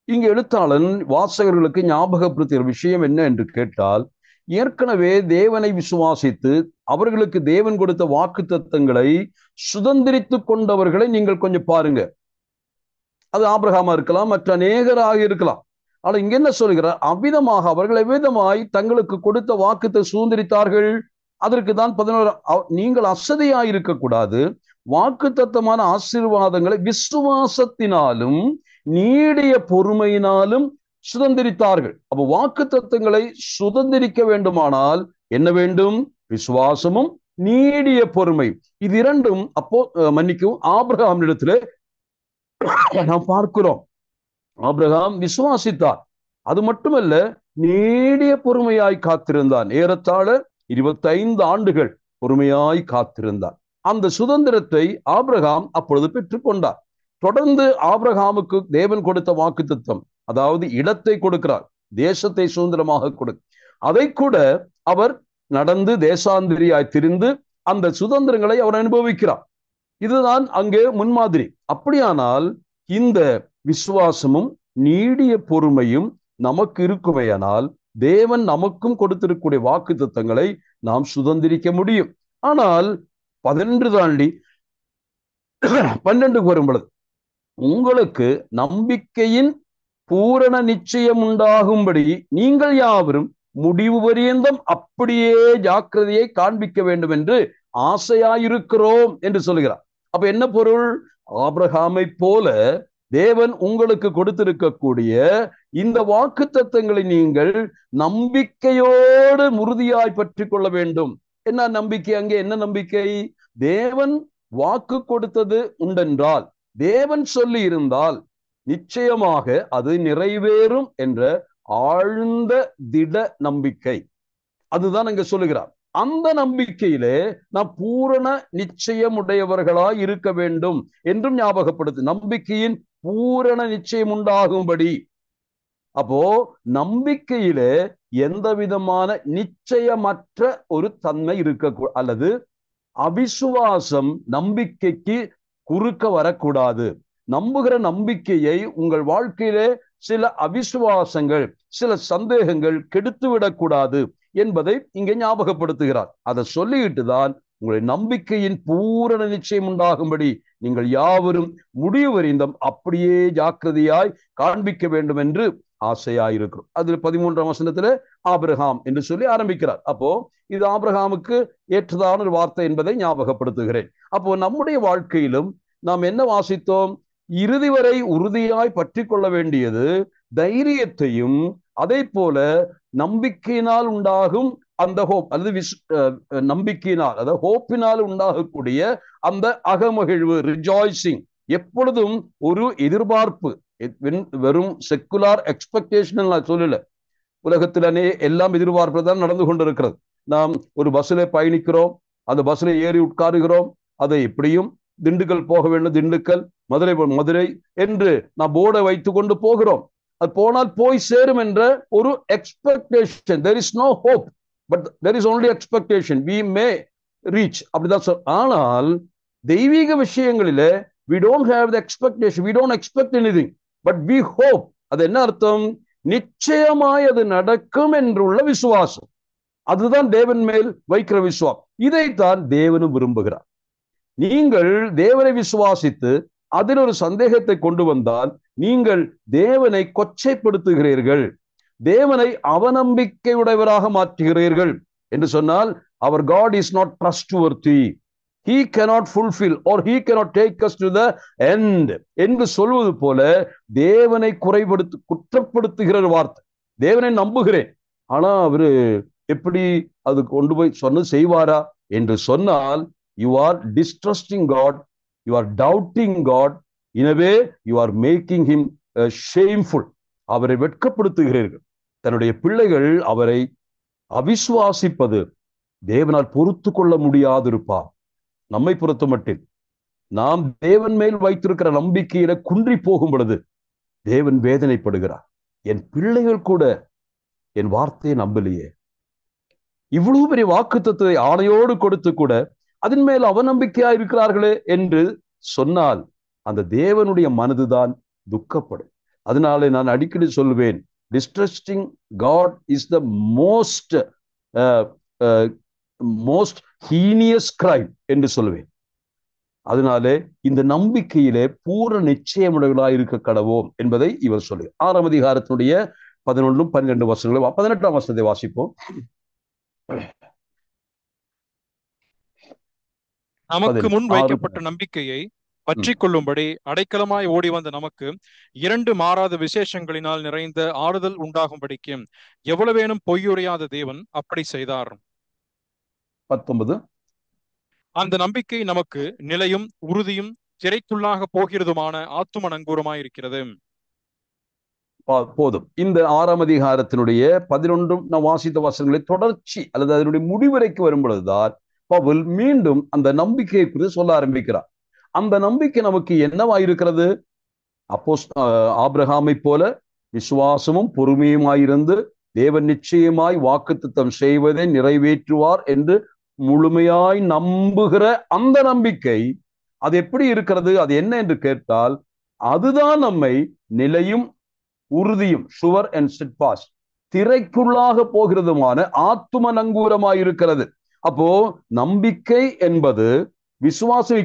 இங்கு எழுத்தாளன் வாசகர்களுக்கு ஞாபகப்படுத்துகிற விஷயம் என்ன என்று கேட்டால், ஏற்கனவே தேவனை விசுவாசித்து அவர்களுக்கு தேவன் கொடுத்த வாக்குத்தத்தங்களை சுதந்திரித்துக் கொண்டவர்களை நீங்கள் கொஞ்சம் பாருங்க. அது ஆபிரகாமா இருக்கலாம், மற்ற அநேகராக இருக்கலாம். ஆனா இங்க என்ன சொல்கிறார்? அவ்விதமாக அவர்கள் எவ்விதமாய் தங்களுக்கு கொடுத்த வாக்குத்தை சுதந்திரித்தார்கள். அதற்கு தான் 11, நீங்கள் அசதியாயிருக்க கூடாது, வாக்குத்தத்தமான ஆசீர்வாதங்களை விசுவாசத்தினாலும் நீடிய பொறுமையினாலும் சுதந்திரித்தார்கள். அப்போ வாக்குத்தத்தங்களை சுதந்திரிக்க வேண்டுமானால் என்ன வேண்டும்? விசுவாசமும் நீடிய பொறுமை. இது இரண்டும் ஆபிரகாம் இடத்துல நாம் பார்க்கிறோம். ஆபிரகாம் விசுவாசித்தார், அது மட்டுமல்ல நீடிய பொறுமையாய் காத்திருந்தான். ஏறத்தாழ 25 ஆண்டுகள் பொறுமையாய் காத்திருந்தார். அந்த சுதந்திரத்தை ஆபிரகாம் அப்பொழுது பெற்றுக்கொண்டார். தொடர்ந்து ஆபிரகாமுக்கு தேவன் கொடுத்த வாக்குத்தத்தம், அதாவது இடத்தை கொடுக்கிறார், தேசத்தை சுதந்திரமாக கொடுக்க, அதை கூட அவர் நடந்து தேசாந்திரியாய் திரிந்து அந்த சுதந்திரங்களை அவர் அனுபவிக்கிறார். இதுதான் அங்கே முன்மாதிரி. அப்படியானால் இந்த விசுவாசமும் நீடிய பொறுமையும் நமக்கு இருக்குமையானால் தேவன் நமக்கும் கொடுத்திருக்கக்கூடிய வாக்குத்தத்தங்களை நாம் சுதந்திரிக்க முடியும். ஆனால் 11 தாண்டி 12 வரும் பொழுது, உங்களுக்கு நம்பிக்கையின் பூரண நிச்சயம் உண்டாகும்படி நீங்கள் யாவரும் முடிவு பரியந்தம் அப்படியே ஜாக்கிரதையை காண்பிக்க வேண்டும் என்று ஆசையாயிருக்கிறோம் என்று சொல்கிறார். அப்ப என்ன பொருள்? ஆபிரகாமை போல தேவன் உங்களுக்கு கொடுத்திருக்கக்கூடிய இந்த வாக்குத்தத்தங்களை நீங்கள் நம்பிக்கையோடு உறுதியாய் பற்றி கொள்ள வேண்டும். என்ன நம்பிக்கை? அங்கே என்ன நம்பிக்கை? தேவன் வாக்கு கொடுத்தது உண்டென்றால், தேவன் சொல்லி இருந்தால் நிச்சயமாக அது நிறைவேறும் என்ற ஆழ்ந்த திட நம்பிக்கை. அதுதான் அங்க சொல்லுகிறார். அந்த நம்பிக்கையிலே நாம் பூரண நிச்சயமுடையவர்களாய் இருக்க வேண்டும் என்றும் ஞாபகப்படுத்து. நம்பிக்கையின் பூரண நிச்சயம் உண்டாகும்படி. அப்போ நம்பிக்கையிலே எந்த விதமான நிச்சயமற்ற ஒரு தன்மை இருக்க, அல்லது அவிசுவாசம் நம்பிக்கைக்கு குறுக்க வரக்கூடாது. நம்புகிற நம்பிக்கையை உங்கள் வாழ்க்கையிலே சில அவிசுவாசங்கள், சில சந்தேகங்கள் கெடுத்துவிடக்கூடாது என்பதை இங்கே ஞாபகப்படுத்துகிறார். அதை சொல்லிட்டு தான் உங்களுடைய நம்பிக்கையின் பூரண நிச்சயம் உண்டாகும்படி நீங்கள் யாவரும் முடிவு வரைந்தும் அப்படியே ஜாக்கிரதையாய் காண்பிக்க வேண்டும் என்று ஆசையாயிருக்கிறோம். அதுல 13ஆம் வசனத்துல ஆபிரகாம் என்று சொல்லி ஆரம்பிக்கிறார். அப்போ இது ஆபிரகாமுக்கு ஏற்றதான ஒரு வார்த்தை என்பதை ஞாபகப்படுத்துகிறேன். அப்போ நம்முடைய வாழ்க்கையிலும் நாம் என்ன வாசித்தோம்? இறுதி வரை உறுதியாய் பற்றி கொள்ள வேண்டியது தைரியத்தையும், அதே போல நம்பிக்கையினால் உண்டாகும் அந்த ஹோப், அல்லது நம்பிக்கையினால், அதாவது ஹோப்பினால் உண்டாகக்கூடிய அந்த அகமகிழ்வு, ரிஜாய்சிங். எப்பொழுதும் ஒரு எதிர்பார்ப்பு, வெறும் செக்குலார் எக்ஸ்பெக்டேஷன் நான் சொல்லல. உலகத்திலே எல்லாம் எதிர்பார்ப்பு தான் நடந்து கொண்டிருக்கிறது. நாம் ஒரு பஸ்ல பயணிக்கிறோம், அந்த பஸ்ல ஏறி உட்காருகிறோம், அதை எப்படியும் திண்டுக்கல் போக வேண்டும், திண்டுக்கல், மதுரை மதுரை என்று நாம் போர்டை வைத்து கொண்டு போகிறோம். அது போனால் போய் சேரும் என்ற ஒரு expectation. there is no hope, but there is only expectation. we may reach. அப்படிதான். ஆனால் தெய்வீக விஷயங்களிலே we don't have the expectation, we don't expect anything, but we hope. அது என்ன அர்த்தம்? நிச்சயமாய் அது நடக்கும் என்றுள்ள விசுவாசம். அதுதான் தேவன் மேல் வைக்கிற விசுவாசம். இதைத்தான் தேவனும் விரும்புகிறார். நீங்கள் தேவனை விசுவாசித்து அதில் ஒரு சந்தேகத்தை கொண்டு வந்தால் நீங்கள் தேவனை கொச்சைப்படுத்துகிறீர்கள், தேவனை அவநம்பிக்கையுடையவராக மாற்றுகிறீர்கள். என்று சொன்னால் our God is not trustworthy, he cannot fulfill or he cannot take us to the end என்று சொல்வது போல தேவனை குற்றப்படுத்துகிற வார்த்தை. தேவனை நம்புகிறேன், ஆனா அவரு எப்படி அது கொண்டு போய் சொன்னது செய்வாரா என்று சொன்னால், you are distrusting God, you are doubting God, in a way you are making him shameful. அவரை வெட்கப்படுத்துகிறீர்கள். தன்னுடைய பிள்ளைகள் அவரை அவிசுவாசிப்பது தேவனால் பொறுத்து கொள்ள முடியாதிருப்பார். நம்மை பொறுத்த மட்டில் நாம் தேவன் மேல் வைத்திருக்கிற நம்பிக்கையில குன்றி போகும் பொழுது தேவன் வேதனைப்படுகிறார். என் பிள்ளைகள் கூட என் வார்த்தையை நம்பலையே, இவ்வளவு பெரிய வாக்குத்தத்தத்தை ஆணையோடு கொடுத்து கூட அதன் மேல் அவநம்பிக்கையா இருக்கிறார்களே என்று சொன்னால் அந்த தேவனுடைய மனதுதான் துக்கப்படும். அதனால நான் அடிக்கடி சொல்வேன், distrusting God is the most heinous crime என்று சொல்லுவேன். அதனாலே இந்த நம்பிக்கையிலே பூரண நிச்சயமுடையவர்களாய் இருக்க கடவோம் என்பதை இவர் சொல்லு. 6ஆம் அதிகாரத்தினுடைய 11, 12 வசனங்களை 18ஆம் வசனத்தை வாசிப்போம். நமக்கு முன் வைக்கப்பட்ட நம்பிக்கையை பற்றி கொள்ளும்படி அடைக்கலமாய் ஓடி வந்த நமக்கு 2 மாறாத விசேஷங்களினால் நிறைந்த ஆறுதல் உண்டாகும்படிக்கு எவ்வளவேனும் பொய்யுரையாத தேவன் அப்படி செய்தார். 19. அந்த நம்பிக்கை நமக்கு நிலையும் உறுதியும் திரைக்குள்ளாக போகிறதுமான ஆத்தும நங்கூரமாய் இருக்கிறது. போதும். இந்த 6ஆம் அதிகாரத்தினுடைய 11 நாம் வாசித்த வசனங்களை தொடர்ச்சி அல்லது அதனுடைய முடிவரைக்கு வரும் பொழுதுதான் பவுல் மீண்டும் அந்த நம்பிக்கையை குறித்து சொல்ல ஆரம்பிக்கிறார். அந்த நம்பிக்கை நமக்கு என்னவாயிருக்கிறது? ஆபிரகாமை போல விசுவாசமும் பொறுமையுமாயிருந்து தேவன் நிச்சயமாய் வாக்குத்தத்தம் செய்வதை நிறைவேற்றுவார் என்று முழுமையாய் நம்புகிற அந்த நம்பிக்கை அது எப்படி இருக்கிறது? அது என்ன என்று கேட்டால், அதுதான் நம்மை நிலையும் உறுதியும், ஷுவர் அண்ட் ஸ்டெட்ஃபாஸ்ட், திரைக்குள்ளாக போகிறதுமான ஆத்தும நங்கூரமாயிருக்கிறது. அப்போ நம்பிக்கை என்பது விசுவாசம்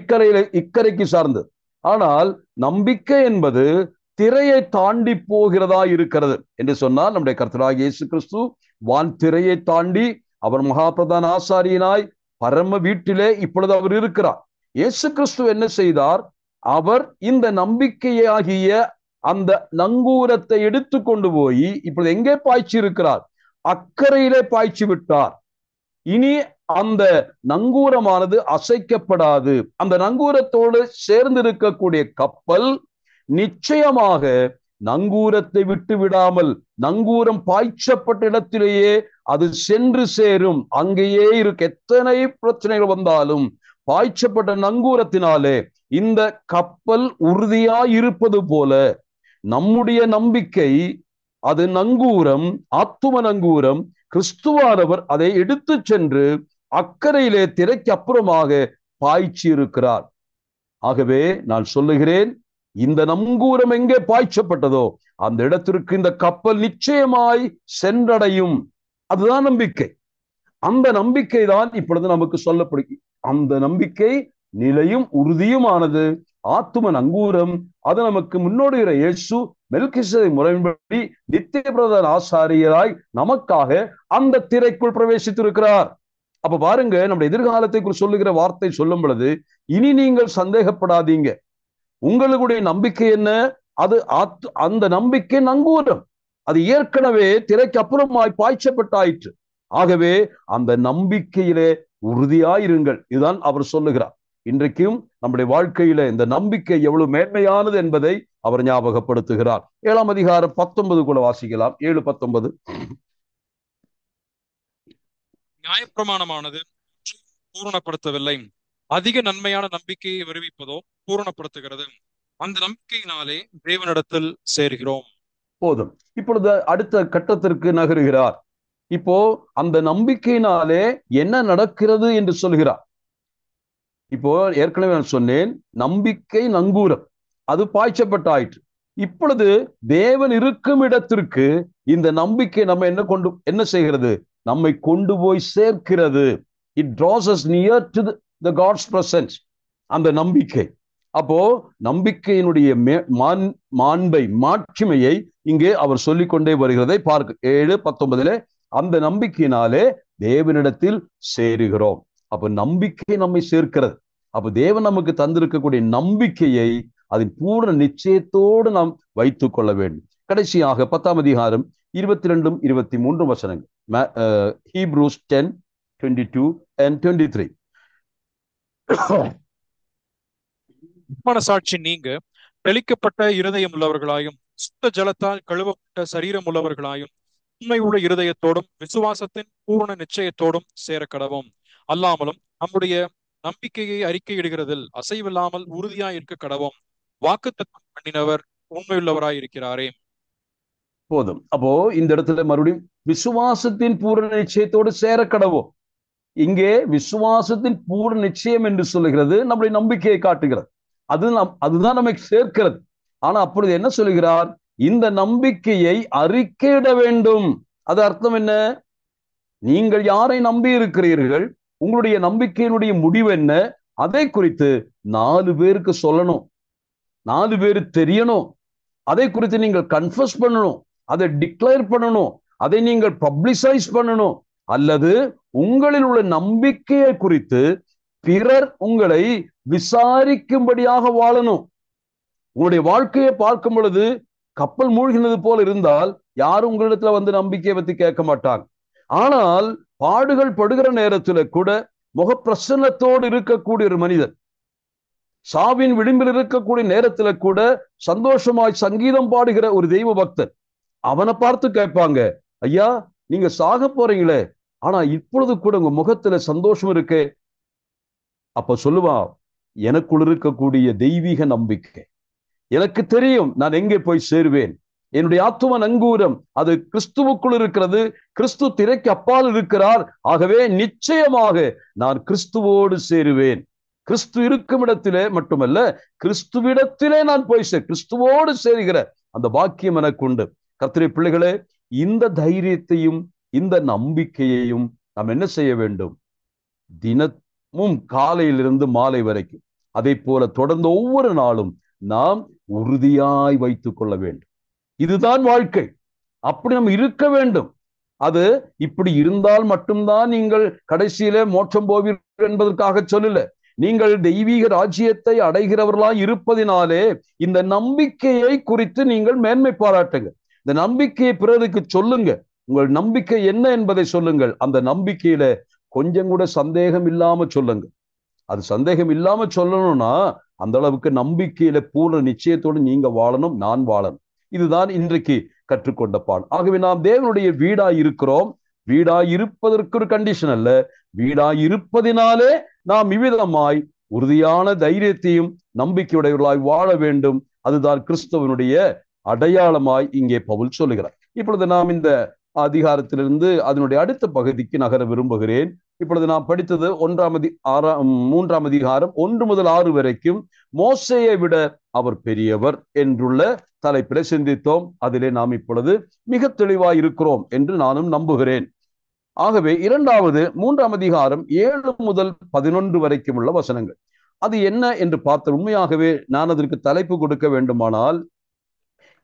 இக்கரைக்கு சார்ந்தது. ஆனால் நம்பிக்கை என்பது திரையை தாண்டி போகிறதா இருக்கிறது என்று சொன்னால், நம்முடைய கர்த்தராகிய இயேசு கிறிஸ்து வான் திரையை தாண்டி அவர் மகாபிரதான ஆசாரியனாய் பரம வீட்டிலே இப்பொழுது அவர் இருக்கிறார். இயேசு கிறிஸ்து என்ன செய்தார்? அவர் இந்த நம்பிக்கையாகிய அந்த நங்கூரத்தை எடுத்து கொண்டு போய் இப்பொழுது எங்கே பாய்ச்சி இருக்கிறார்? அக்கறையிலே பாய்ச்சி விட்டார். இனி அந்த நங்கூரமானது அசைக்கப்படாது. அந்த நங்கூரத்தோடு சேர்ந்து இருக்கக்கூடிய கப்பல் நிச்சயமாக நங்கூரத்தை விட்டு விடாமல், நங்கூரம் பாய்ச்சப்பட்ட இடத்திலேயே அது சென்று சேரும். அங்கேயே இருக்கு. எத்தனை பிரச்சனைகள் வந்தாலும் பாய்ச்சப்பட்ட நங்கூரத்தினாலே இந்த கப்பல் உறுதியாய் இருப்பது போல நம்முடைய நம்பிக்கை, அது நங்கூரம், ஆத்தும நங்கூரம். கிறிஸ்துவானவர் அதை எடுத்து சென்று அக்கறையிலே திரைக்கு அப்புறமாக பாய்ச்சி இருக்கிறார். ஆகவே நான் சொல்லுகிறேன், இந்த நங்கூரம் எங்கே பாய்ச்சப்பட்டதோ அந்த இடத்திற்கு இந்த கப்பல் நிச்சயமாய் சென்றடையும். அதுதான் நம்பிக்கை. அந்த நம்பிக்கை தான் இப்பொழுது நமக்கு சொல்லப்படுகிறது. அந்த நம்பிக்கை நிலையும் உறுதியுமானது ஆத்தும நங்கூரம். அது நமக்கு முன்னோடுகிற இயேசு மெல்கிசேதேக் முறையின்படி நித்திய பிரதான ஆசாரியராய் நமக்காக அந்த திரைக்குள் பிரவேசித்திருக்கிறார். அப்ப பாருங்க, நம்முடைய எதிர்காலத்தை குறித்து சொல்லுகிற வார்த்தை சொல்லும் பொழுது, இனி நீங்கள் சந்தேகப்படாதீங்க. உங்களுடைய நம்பிக்கை என்ன? அது அந்த நம்பிக்கை நங்கூரம். அது ஏற்கனவே திரைக்கு அப்புறமாய் பாய்ச்சப்பட்டாயிற்று. ஆகவே அந்த நம்பிக்கையிலே உறுதியாயிருங்கள். இதுதான் அவர் சொல்லுகிறார். இன்றைக்கும் நம்முடைய வாழ்க்கையில இந்த நம்பிக்கை எவ்வளவு மேன்மையானது என்பதை அவர் ஞாபகப்படுத்துகிறார். 7ஆம் அதிகாரம் 19 கூட வாசிக்கலாம். 7:19. நியாயப்பிரமாணமானது பூரணப்படுத்தவில்லை, அதிக நன்மையான நம்பிக்கையை வருவிப்பதோ பூரணப்படுத்துகிறது. அந்த நம்பிக்கையினாலே தேவனிடத்தில் சேர்கிறோம். போதும். இப்பொழுது அடுத்த கட்டத்திற்கு நகருகிறார். இப்போ அந்த நம்பிக்கையினாலே என்ன நடக்கிறது என்று சொல்கிறார். இப்போ ஏற்கனவே நான் சொன்னேன், நம்பிக்கை நங்கூரம், அது பாய்ச்சப்பட்டாயிற்று. இப்பொழுது தேவன் இருக்கும் இடத்திற்கு இந்த நம்பிக்கை நம்ம என்ன செய்கிறது? நம்மை கொண்டு போய் சேர்க்கிறது. It draws us near to the God's presence. அந்த நம்பிக்கை. அப்போ நம்பிக்கையினுடைய மாண்பை, மாட்சிமையை இங்கே அவர் சொல்லிக்கொண்டே வருகிறதை பார்க்க 7:19 அந்த நம்பிக்கையினாலே தேவனிடத்தில் சேருகிறோம். அப்ப நம்பிக்கை நம்மை சேர்க்கிறது. அப்ப தேவன் நமக்கு தந்திருக்கக்கூடிய நம்பிக்கையை அதன் பூர்ண நிச்சயத்தோடு நாம் வைத்துக் கொள்ள வேண்டும். கடைசியாக 10ஆம் அதிகாரம் 22, 23 வசனங்கள். Hebrews 10, 22 and 23. மனசாட்சி நீங்க தெளிக்கப்பட்ட இருதயம் உள்ளவர்களாயும் சுத்த ஜலத்தால் கழுவப்பட்ட சரீரம் உள்ளவர்களாயும் உண்மை உள்ள இருதயத்தோடும் விசுவாசத்தின் பூரண நிச்சயத்தோடும் சேர கடவோம். அல்லாமலும் நம்முடைய நம்பிக்கையை அறிக்கையிடுகிறதில் அசைவில்லாமல் உறுதியாய் இருக்க கடவோம். வாக்குத்தத்தம் பண்ணினவர் உண்மையுள்ளவராய் இருக்கிறாரே. போதும். அப்போ இந்த இடத்துல மறுபடியும் விசுவாசத்தின் பூரண நிச்சயத்தோடு சேர கடவோம். இங்கே விசுவாசத்தின் பூரண நிச்சயம் என்று சொல்லுகிறது நம்முடைய நம்பிக்கையை காட்டுகிறது. அதுதான் நம்மை சேர்க்கிறது. ஆனா அப்பொழுது என்ன சொல்லுகிறார்? இந்த நம்பிக்கையை அறிக்கையிட வேண்டும். அது அர்த்தம் என்ன? நீங்கள் யாரை நம்பி இருக்கிறீர்கள், உங்களுடைய நம்பிக்கையினுடைய முடிவு என்ன, அதை குறித்து 4 பேருக்கு சொல்லணும். 4 பேரு தெரியணும். அதை குறித்து நீங்கள் கன்ஃபஸ் பண்ணணும், அதை டிக்ளேர் பண்ணணும், அதை நீங்கள் பப்ளிசைஸ் பண்ணணும். அல்லது உங்களில் உள்ள நம்பிக்கையை குறித்து பிறர் உங்களை விசாரிக்கும்படியாக வாழணும். உங்களுடைய வாழ்க்கையை பார்க்கும் பொழுது கப்பல் மூழ்கினது போல இருந்தால் யாரும் உங்களிடத்துல வந்து நம்பிக்கையை பத்தி கேட்க மாட்டாங்க. ஆனால் பாடுகள் படுகிற நேரத்துல கூட முகப்பிரசன்னத்தோடு இருக்கக்கூடிய ஒரு மனிதன், சாவின் விளிம்பில் இருக்கக்கூடிய நேரத்துல கூட சந்தோஷமாய் சங்கீதம் பாடுகிற ஒரு தெய்வ பக்தன், அவனை பார்த்து கேட்பாங்க, ஐயா நீங்க சாக போறீங்களே, ஆனா இப்பொழுது கூட உங்க முகத்துல சந்தோஷம் இருக்கே. அப்ப சொல்லுவான், எனக்குள் இருக்கக்கூடிய தெய்வீக நம்பிக்கை, எனக்கு தெரியும் நான் எங்கே போய் சேருவேன். என்னுடைய ஆத்தும நங்கூரம் அது கிறிஸ்துவுக்குள் இருக்கிறது. கிறிஸ்து திரைக்கு அப்பால் இருக்கிறார். ஆகவே நிச்சயமாக நான் கிறிஸ்துவோடு சேருவேன். கிறிஸ்து இருக்கும் இடத்திலே மட்டுமல்ல, கிறிஸ்துவிடத்திலே நான் போய் கிறிஸ்துவோடு சேருகிற அந்த பாக்கியம் எனக்கு உண்டு. கர்த்தருடைய பிள்ளைகளே, இந்த தைரியத்தையும் இந்த நம்பிக்கையையும் நாம் என்ன செய்ய வேண்டும்? தினமும் காலையிலிருந்து மாலை வரைக்கும். அதை போல தொடர்ந்து ஒவ்வொரு நாளும் நாம் உறுதியாய் வைத்துக் கொள்ள வேண்டும். இதுதான் வாழ்க்கை. அப்படி நம்ம இருக்க வேண்டும். அது இப்படி இருந்தால் மட்டும்தான் நீங்கள் கடைசியில மோட்சம் போவீர்கள் என்பதற்காக சொல்லல. நீங்கள் தெய்வீக ராஜ்யத்தை அடைகிறவர்களாய் இருப்பதினாலே இந்த நம்பிக்கையை குறித்து நீங்கள் மேன்மை பாராட்டுங்க. இந்த நம்பிக்கையை பிறருக்கு சொல்லுங்க. உங்கள் நம்பிக்கை என்ன என்பதை சொல்லுங்கள். அந்த நம்பிக்கையில கொஞ்சம் கூட சந்தேகம் இல்லாம சொல்லுங்க. அது சந்தேகம் இல்லாம சொல்லணும்னா அந்த அளவுக்கு நம்பிக்கையில பூர்ண நிச்சயத்தோடு நீங்க வாழணும், நான் வாழணும். இதுதான் இன்றைக்கு கற்றுக்கொண்ட பாடம். ஆகவே நாம் தேவனுடைய வீடாய் இருக்கிறோம். வீடாய் இருப்பதற்கு ஒரு கண்டிஷன் அல்ல, வீடாய் இருப்பதினாலே நாம் இவ்விதமாய் உறுதியான தைரியத்தையும் நம்பிக்கையுடையவர்களாய் வாழ வேண்டும். அதுதான் கிறிஸ்தவனுடைய அடையாளமாய் இங்கே பவுல் சொல்லுகிறார். இப்பொழுது நாம் இந்த அதிகாரத்திலிருந்து அதனுடைய அடுத்த பகுதிக்கு நகர விரும்புகிறேன். இப்பொழுது நாம் படித்தது 3ஆம் அதிகாரம் 1 முதல் 6 வரைக்கும் மோசேயை விட அவர் பெரியவர் என்றுள்ள தலைப்பிலே சிந்தித்தோம். அதிலே நாம் இப்பொழுது மிக தெளிவாய் இருக்கிறோம் என்று நானும் நம்புகிறேன். ஆகவே 3ஆம் அதிகாரம் 7 முதல் 11 வரைக்கும் உள்ள வசனங்கள் அது என்ன என்று பார்த்த உண்மையாகவே நான் அதற்கு தலைப்பு கொடுக்க வேண்டுமானால்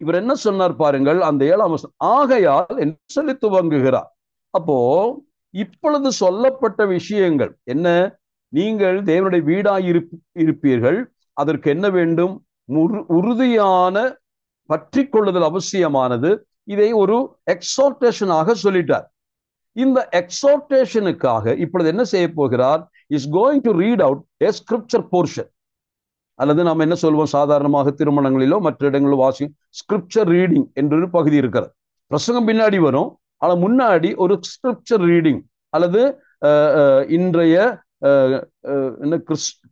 இவர் என்ன சொன்னார் பாருங்கள். அந்த 7ஆம் வசனம், ஆகையால் என்று சொல்லி துவங்குகிறார். அப்போ இப்பொழுது சொல்லப்பட்ட விஷயங்கள் என்ன? நீங்கள் தேவனுடைய வீடாய் இருப்பீர்கள். அதற்கு என்ன வேண்டும்? உறுதியான பற்றி கொள்ளுதல் அவசியமானது. இதை ஒரு எக்ஸார்டேஷனாக சொல்லிட்டார். இந்த எக்ஸார்டேஷனுக்காக இப்பொழுது என்ன செய்ய போகிறார்? Is going to read out a scripture portion. அல்லது நாம் என்ன சொல்வோம், சாதாரணமாக திருமணங்களிலோ மற்ற இடங்களிலோ வாசிக்கும் ஸ்கிரிப்சர் ரீடிங் என்ற ஒரு பகுதி இருக்கிறது. பிரசங்கம் பின்னாடி வரும், ஆனால் முன்னாடி ஒரு ஸ்கிரிப்சர் ரீடிங் அல்லது இன்றைய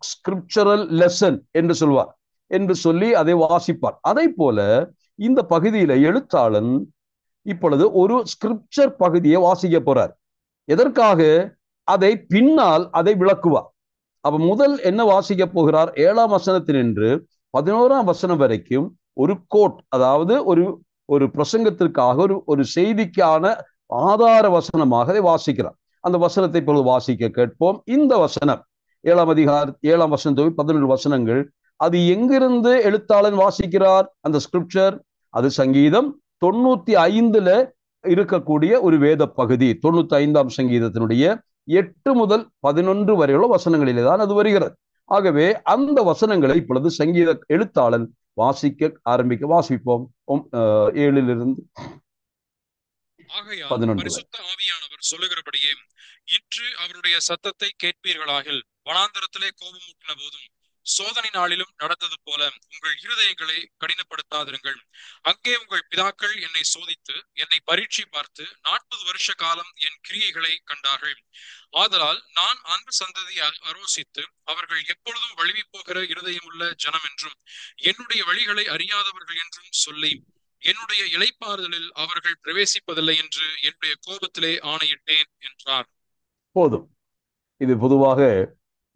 ஸ்கிரிப்சரல் லெசன் என்று சொல்வார் என்று சொல்லி அதை வாசிப்பார். அதை போல இந்த பகுதியில எழுத்தாளன் இப்பொழுது ஒரு ஸ்கிரிப்சர் பகுதியை வாசிக்க போறார். எதற்காக? அதை பின்னால் அதை விளக்குவார். அப்ப முதல் என்ன வாசிக்க போகிறார்? 7ஆம் வசனத்தினின்று 11ஆம் வசனம் வரைக்கும் ஒரு கோட், அதாவது ஒரு பிரசங்கத்திற்காக ஒரு செய்திக்கான ஆதார வசனமாக அதை வாசிக்கிறார். அந்த வசனத்தை இப்பொழுது வாசிக்க கேட்போம். இந்த வசனம் 7ஆம் வசனம் 11 வசனங்கள். அது எங்கிருந்து எழுத்தாளன் வாசிக்கிறார்? அந்த ஸ்கிரிப்சர் அது சங்கீதம் 95ல இருக்கக்கூடிய ஒரு வேத பகுதி. 95ஆம் சங்கீதத்தினுடைய 8 முதல் 11 வரையுள்ள வசனங்களிலே தான் அது வருகிறது. ஆகவே அந்த வசனங்களை இப்பொழுது சங்கீத எழுத்தாளன் வாசிக்க வாசிப்போம். 7லிருந்து 11. பரிசுத்த ஆவியானவர் சொல்லுகிறபடியே, இன்று அவருடைய சத்தத்தை கேட்பீர்களாகில் வனாந்தரத்திலே கோபமூட்டின போதும் சோதனை நாளிலும் நடந்தது போல உங்கள் இருதயங்களை கடினப்படுத்தாதிருங்கள். அங்கே உங்கள் பிதாக்கள் என்னை சோதித்து என்னை பரீட்சை பார்த்து 40 வருஷ காலம் என் கிரியைகளை கண்டார்கள். ஆதலால் நான் அந்த சந்ததியை ஆலோசித்து அவர்கள் எப்பொழுதும் வழுவி போகிற இருதயமுள்ள ஜனம் என்றும் என்னுடைய வழிகளை அறியாதவர்கள் என்றும் சொல்லி என்னுடைய இளைப்பாறுதலில் அவர்கள் பிரவேசிப்பதில்லை என்று என்னுடைய கோபத்திலே ஆணையிட்டேன் என்றார். போதும். இது பொதுவாக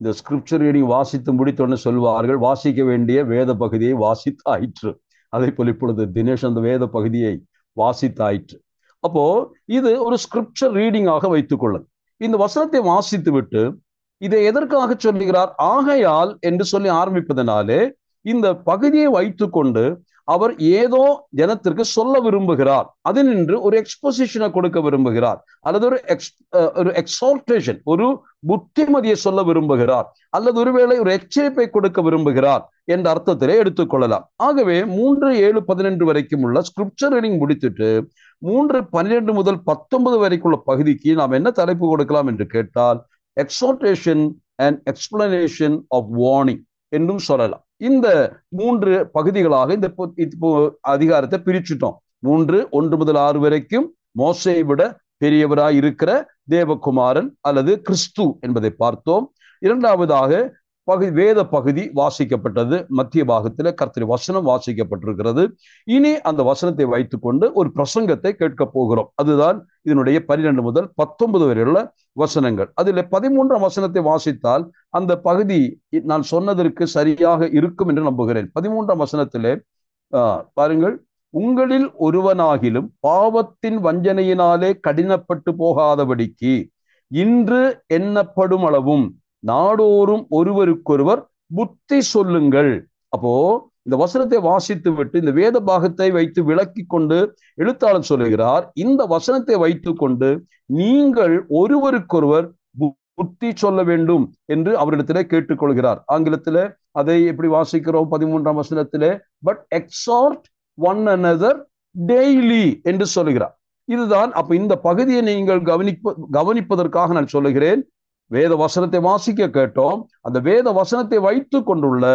இந்த ஸ்கிரிப்சர் ரீடிங் வாசித்து முடித்தோன்னு சொல்வார்கள், வாசிக்க வேண்டிய வேத பகுதியை வாசித்தாயிற்று. அதே போல் இப்பொழுது தினேஷ் அந்த வேத பகுதியை வாசித்தாயிற்று. அப்போ இது ஒரு ஸ்கிரிப்சர் ரீடிங்காக வைத்துக் கொள்ளும். இந்த வசனத்தை வாசித்து விட்டு இதை எதற்காக சொல்லுகிறார்? ஆகையால் என்று சொல்லி ஆரம்பிப்பதனாலே இந்த பகுதியை வைத்துக்கொண்டு அவர் ஏதோ ஜனத்திற்கு சொல்ல விரும்புகிறார். அது நின்று ஒரு எக்ஸ்போசிஷனை கொடுக்க விரும்புகிறார், அல்லது ஒரு எக்ஸால்டேஷன், ஒரு புத்திமதியை சொல்ல விரும்புகிறார், அல்லது ஒருவேளை ஒரு எச்சரிப்பை கொடுக்க விரும்புகிறார் என்ற அர்த்தத்திலே எடுத்துக்கொள்ளலாம். ஆகவே 3, 7, 12 வரைக்கும் உள்ள ஸ்கிரிப்சர் ரீடிங் முடித்துட்டு 3, 12 முதல் 19 வரைக்கும் உள்ள பகுதிக்கு நாம் என்ன தலைப்பு கொடுக்கலாம் என்று கேட்டால், exaltation and explanation of warning என்றும் சொல்லலாம். இந்த 3 பகுதிகளாக இந்த அதிகாரத்தை பிரிச்சுட்டோம். 1 முதல் 6 வரைக்கும் மோசேயை விட பெரியவராய் இருக்கிற தேவகுமாரன் அல்லது கிறிஸ்து என்பதை பார்த்தோம். 2வதாக வேத பகுதி வாசிக்கப்பட்டது. மத்திய பாகத்தில் கர்த்தருடைய வசனம் வாசிக்கப்பட்டிருக்கிறது. இனி அந்த வசனத்தை வைத்துக்கொண்டு ஒரு பிரசங்கத்தை கேட்க போகிறோம். அதுதான் இதனுடைய 12 முதல் 19 வரையுள்ள வசனங்கள். அதில் 13ஆம் வசனத்தை வாசித்தால் அந்த பகுதி நான் சொன்னதற்கு சரியாக இருக்கும் என்று நம்புகிறேன். 13ஆம் வசனத்திலே பாருங்கள், உங்களில் ஒருவனாகிலும் பாவத்தின் வஞ்சனையினாலே கடினப்பட்டு போகாதபடிக்கு இன்று எண்ணப்படும் அளவும் நாடோறும் ஒருவருக்கொருவர் புத்தி சொல்லுங்கள். அப்போ இந்த வசனத்தை வாசித்து விட்டு இந்த வேத பாகத்தை வைத்து விளக்கி கொண்டு எழுத்தாளர் சொல்லுகிறார், இந்த வசனத்தை வைத்துக் கொண்டு நீங்கள் ஒருவருக்கொருவர் புத்தி சொல்ல வேண்டும் என்று அவரிடத்திலே கேட்டுக்கொள்கிறார். ஆங்கிலத்திலே அதை எப்படி வாசிக்கிறோம்? 13ஆம் வசனத்திலே பட் எக்ஸார்ட் ஒன் another டெய்லி என்று சொல்லுகிறார். இதுதான். அப்ப இந்த பகுதியை நீங்கள் கவனிப்பதற்காக நான் சொல்லுகிறேன். வேத வசனத்தை வாசிக்க கேட்டோம். அந்த வேத வசனத்தை வைத்துக் கொண்டுள்ள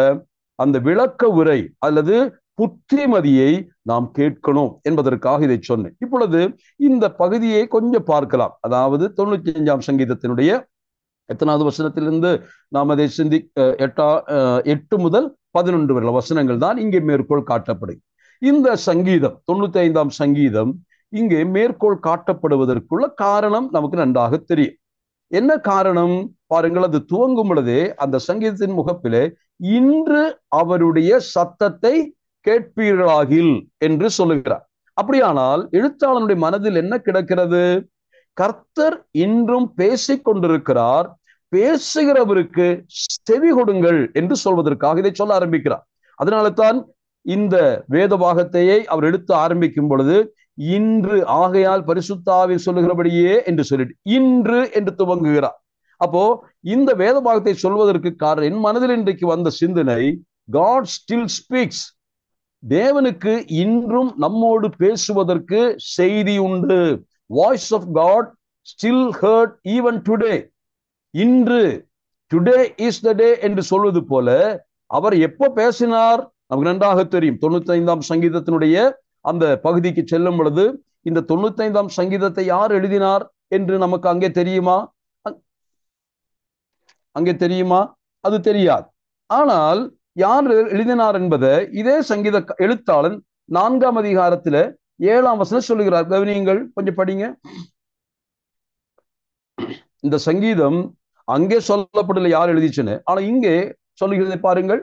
அந்த விளக்க உரை அல்லது புத்திமதியை நாம் கேட்கணும் என்பதற்காக இதை சொன்னேன். இப்பொழுது இந்த பகுதியை கொஞ்சம் பார்க்கலாம். அதாவது 95ஆம் சங்கீதத்தினுடைய எத்தனாவது வசனத்திலிருந்து நாம் அதை 8 முதல் 11 வரை வசனங்கள் தான் இங்கே மேற்கோள் காட்டப்படும். இந்த சங்கீதம் 95ஆம் சங்கீதம் இங்கே மேற்கோள் காட்டப்படுவதற்குள்ள காரணம் நமக்கு நன்றாக தெரியும். என்ன காரணம் பாருங்கள். அது துவங்கும் பொழுதே அந்த சங்கீதத்தின் முகப்பிலே இன்று அவருடைய சத்தத்தை கேட்பீர்களாகில் என்று சொல்லுகிறார். அப்படியானால் எழுத்தாளனுடைய மனதில் என்ன கிடக்கிறது? கர்த்தர் இன்றும் பேசிக் கொண்டிருக்கிறார், பேசுகிறவருக்கு செவி கொடுங்கள் என்று சொல்வதற்காக இதை சொல்ல ஆரம்பிக்கிறார். அதனால தான் இந்த வேத பாகத்தையே அவர் எடுத்து ஆரம்பிக்கும் பொழுது இன்று ஆகையால் பரிசுத்த ஆவி சொல்லுகிறபடியே என்று சொல்லிட்டு இன்று என்று துவங்குகிறார். அப்போ இந்த வேத பாகத்தை சொல்வதற்கு காரணம் என் மனதில் இன்றைக்கு வந்த சிந்தனை, God still speaks. தேவனுக்கு இன்றும் நம்மோடு பேசுவதற்கு செய்தி உண்டு. Voice of God still heard even today. இன்று today is the day என்று சொல்வது போல அவர் எப்போ பேசினார் நமக்கு நன்றாக தெரியும். 95ஆம் சங்கீதத்தினுடைய அந்த பகுதிக்கு செல்லும் பொழுது இந்த 95ஆம் சங்கீதத்தை யார் எழுதினார் என்று நமக்கு அங்கே தெரியுமா? அது தெரியாது. ஆனால் யார் எழுதினார் என்பதை இதே சங்கீத எழுத்தாளன் 4ஆம் அதிகாரத்துல 7ஆம் வசனம் சொல்லுகிறார். கவனியுங்கள், கொஞ்சம் படிங்க. இந்த சங்கீதம் அங்கே சொல்லப்படல யார் எழுதிச்சுன்னு, ஆனா இங்கே சொல்லுகிறதை பாருங்கள்.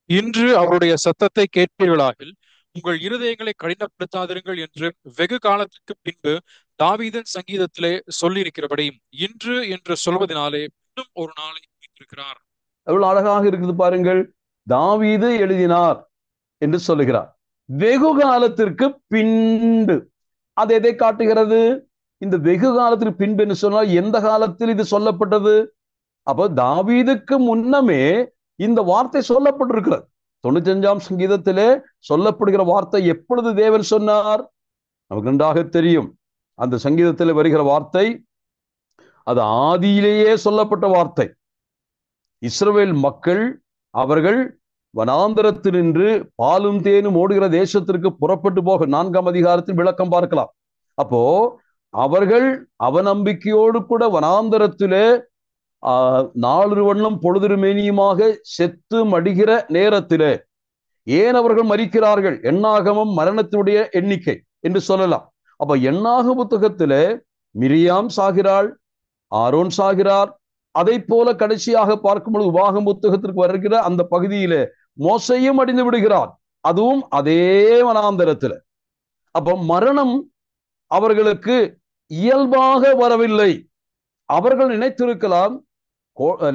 இன்று அவருடைய சத்தத்தை கேட்பீர்களாகில் உங்கள் இருதயங்களை கடினப்படுத்தாதிருங்கள் என்று வெகு காலத்துக்கு பின்பு தாவீதின் சங்கீதத்திலே சொல்லியிருக்கிறபடி இன்று என்று சொல்வதனாலே இன்னும் ஒரு நாளை வைத்திருக்கிறார். எவ்வளவு அழகாக இருக்குது பாருங்கள். தாவீது எழுதினார் என்று சொல்லுகிறார். வெகு காலத்திற்கு பின்பு. அது எதை காட்டுகிறது? இந்த வெகு காலத்திற்கு பின்பு என்று சொன்னால் எந்த காலத்தில் இது சொல்லப்பட்டது? அப்ப தாவீதுக்கு முன்னமே இந்த வார்த்தை சொல்லப்பட்டிருக்கிறது. 95ஆம் சங்கீதத்திலே சொல்லப்படுகிற வார்த்தை எப்பொழுது தேவன் சொன்னார் நமக்கு நன்றாக தெரியும். அந்த சங்கீதத்தில் வருகிற வார்த்தை அது ஆதியிலேயே சொல்லப்பட்ட வார்த்தை. இஸ்ரவேல் மக்கள் அவர்கள் வனாந்தரத்தினின்று பாலும் தேனும் ஓடுகிற தேசத்திற்கு புறப்பட்டு போக 4ஆம் அதிகாரத்தில் விளக்கம் பார்க்கலாம். அப்போ அவர்கள் அவநம்பிக்கையோடு கூட வனாந்தரத்திலே நாளொரு வண்ணம் பொழுதொரு மேனியுமாக செத்து மடிகிற நேரத்திலே ஏன் அவர்கள் மரிக்கிறார்கள்? எண்ணாகமம் மரணத்தினுடைய எண்ணிக்கை என்று சொல்லலாம். அப்ப எண்ணாக புத்தகத்திலே மிரியாம் சாகிறாள், ஆரோன் சாகிறார். அதை போல கடைசியாக பார்க்கும்பொழுது உபாகம் புத்தகத்திற்கு வருகிற அந்த பகுதியிலே மோசையும் அடிந்து விடுகிறார், அதுவும் அதே வனாந்தரத்துல. அப்ப மரணம் அவர்களுக்கு இயல்பாக வரவில்லை. அவர்கள் நினைத்திருக்கலாம்,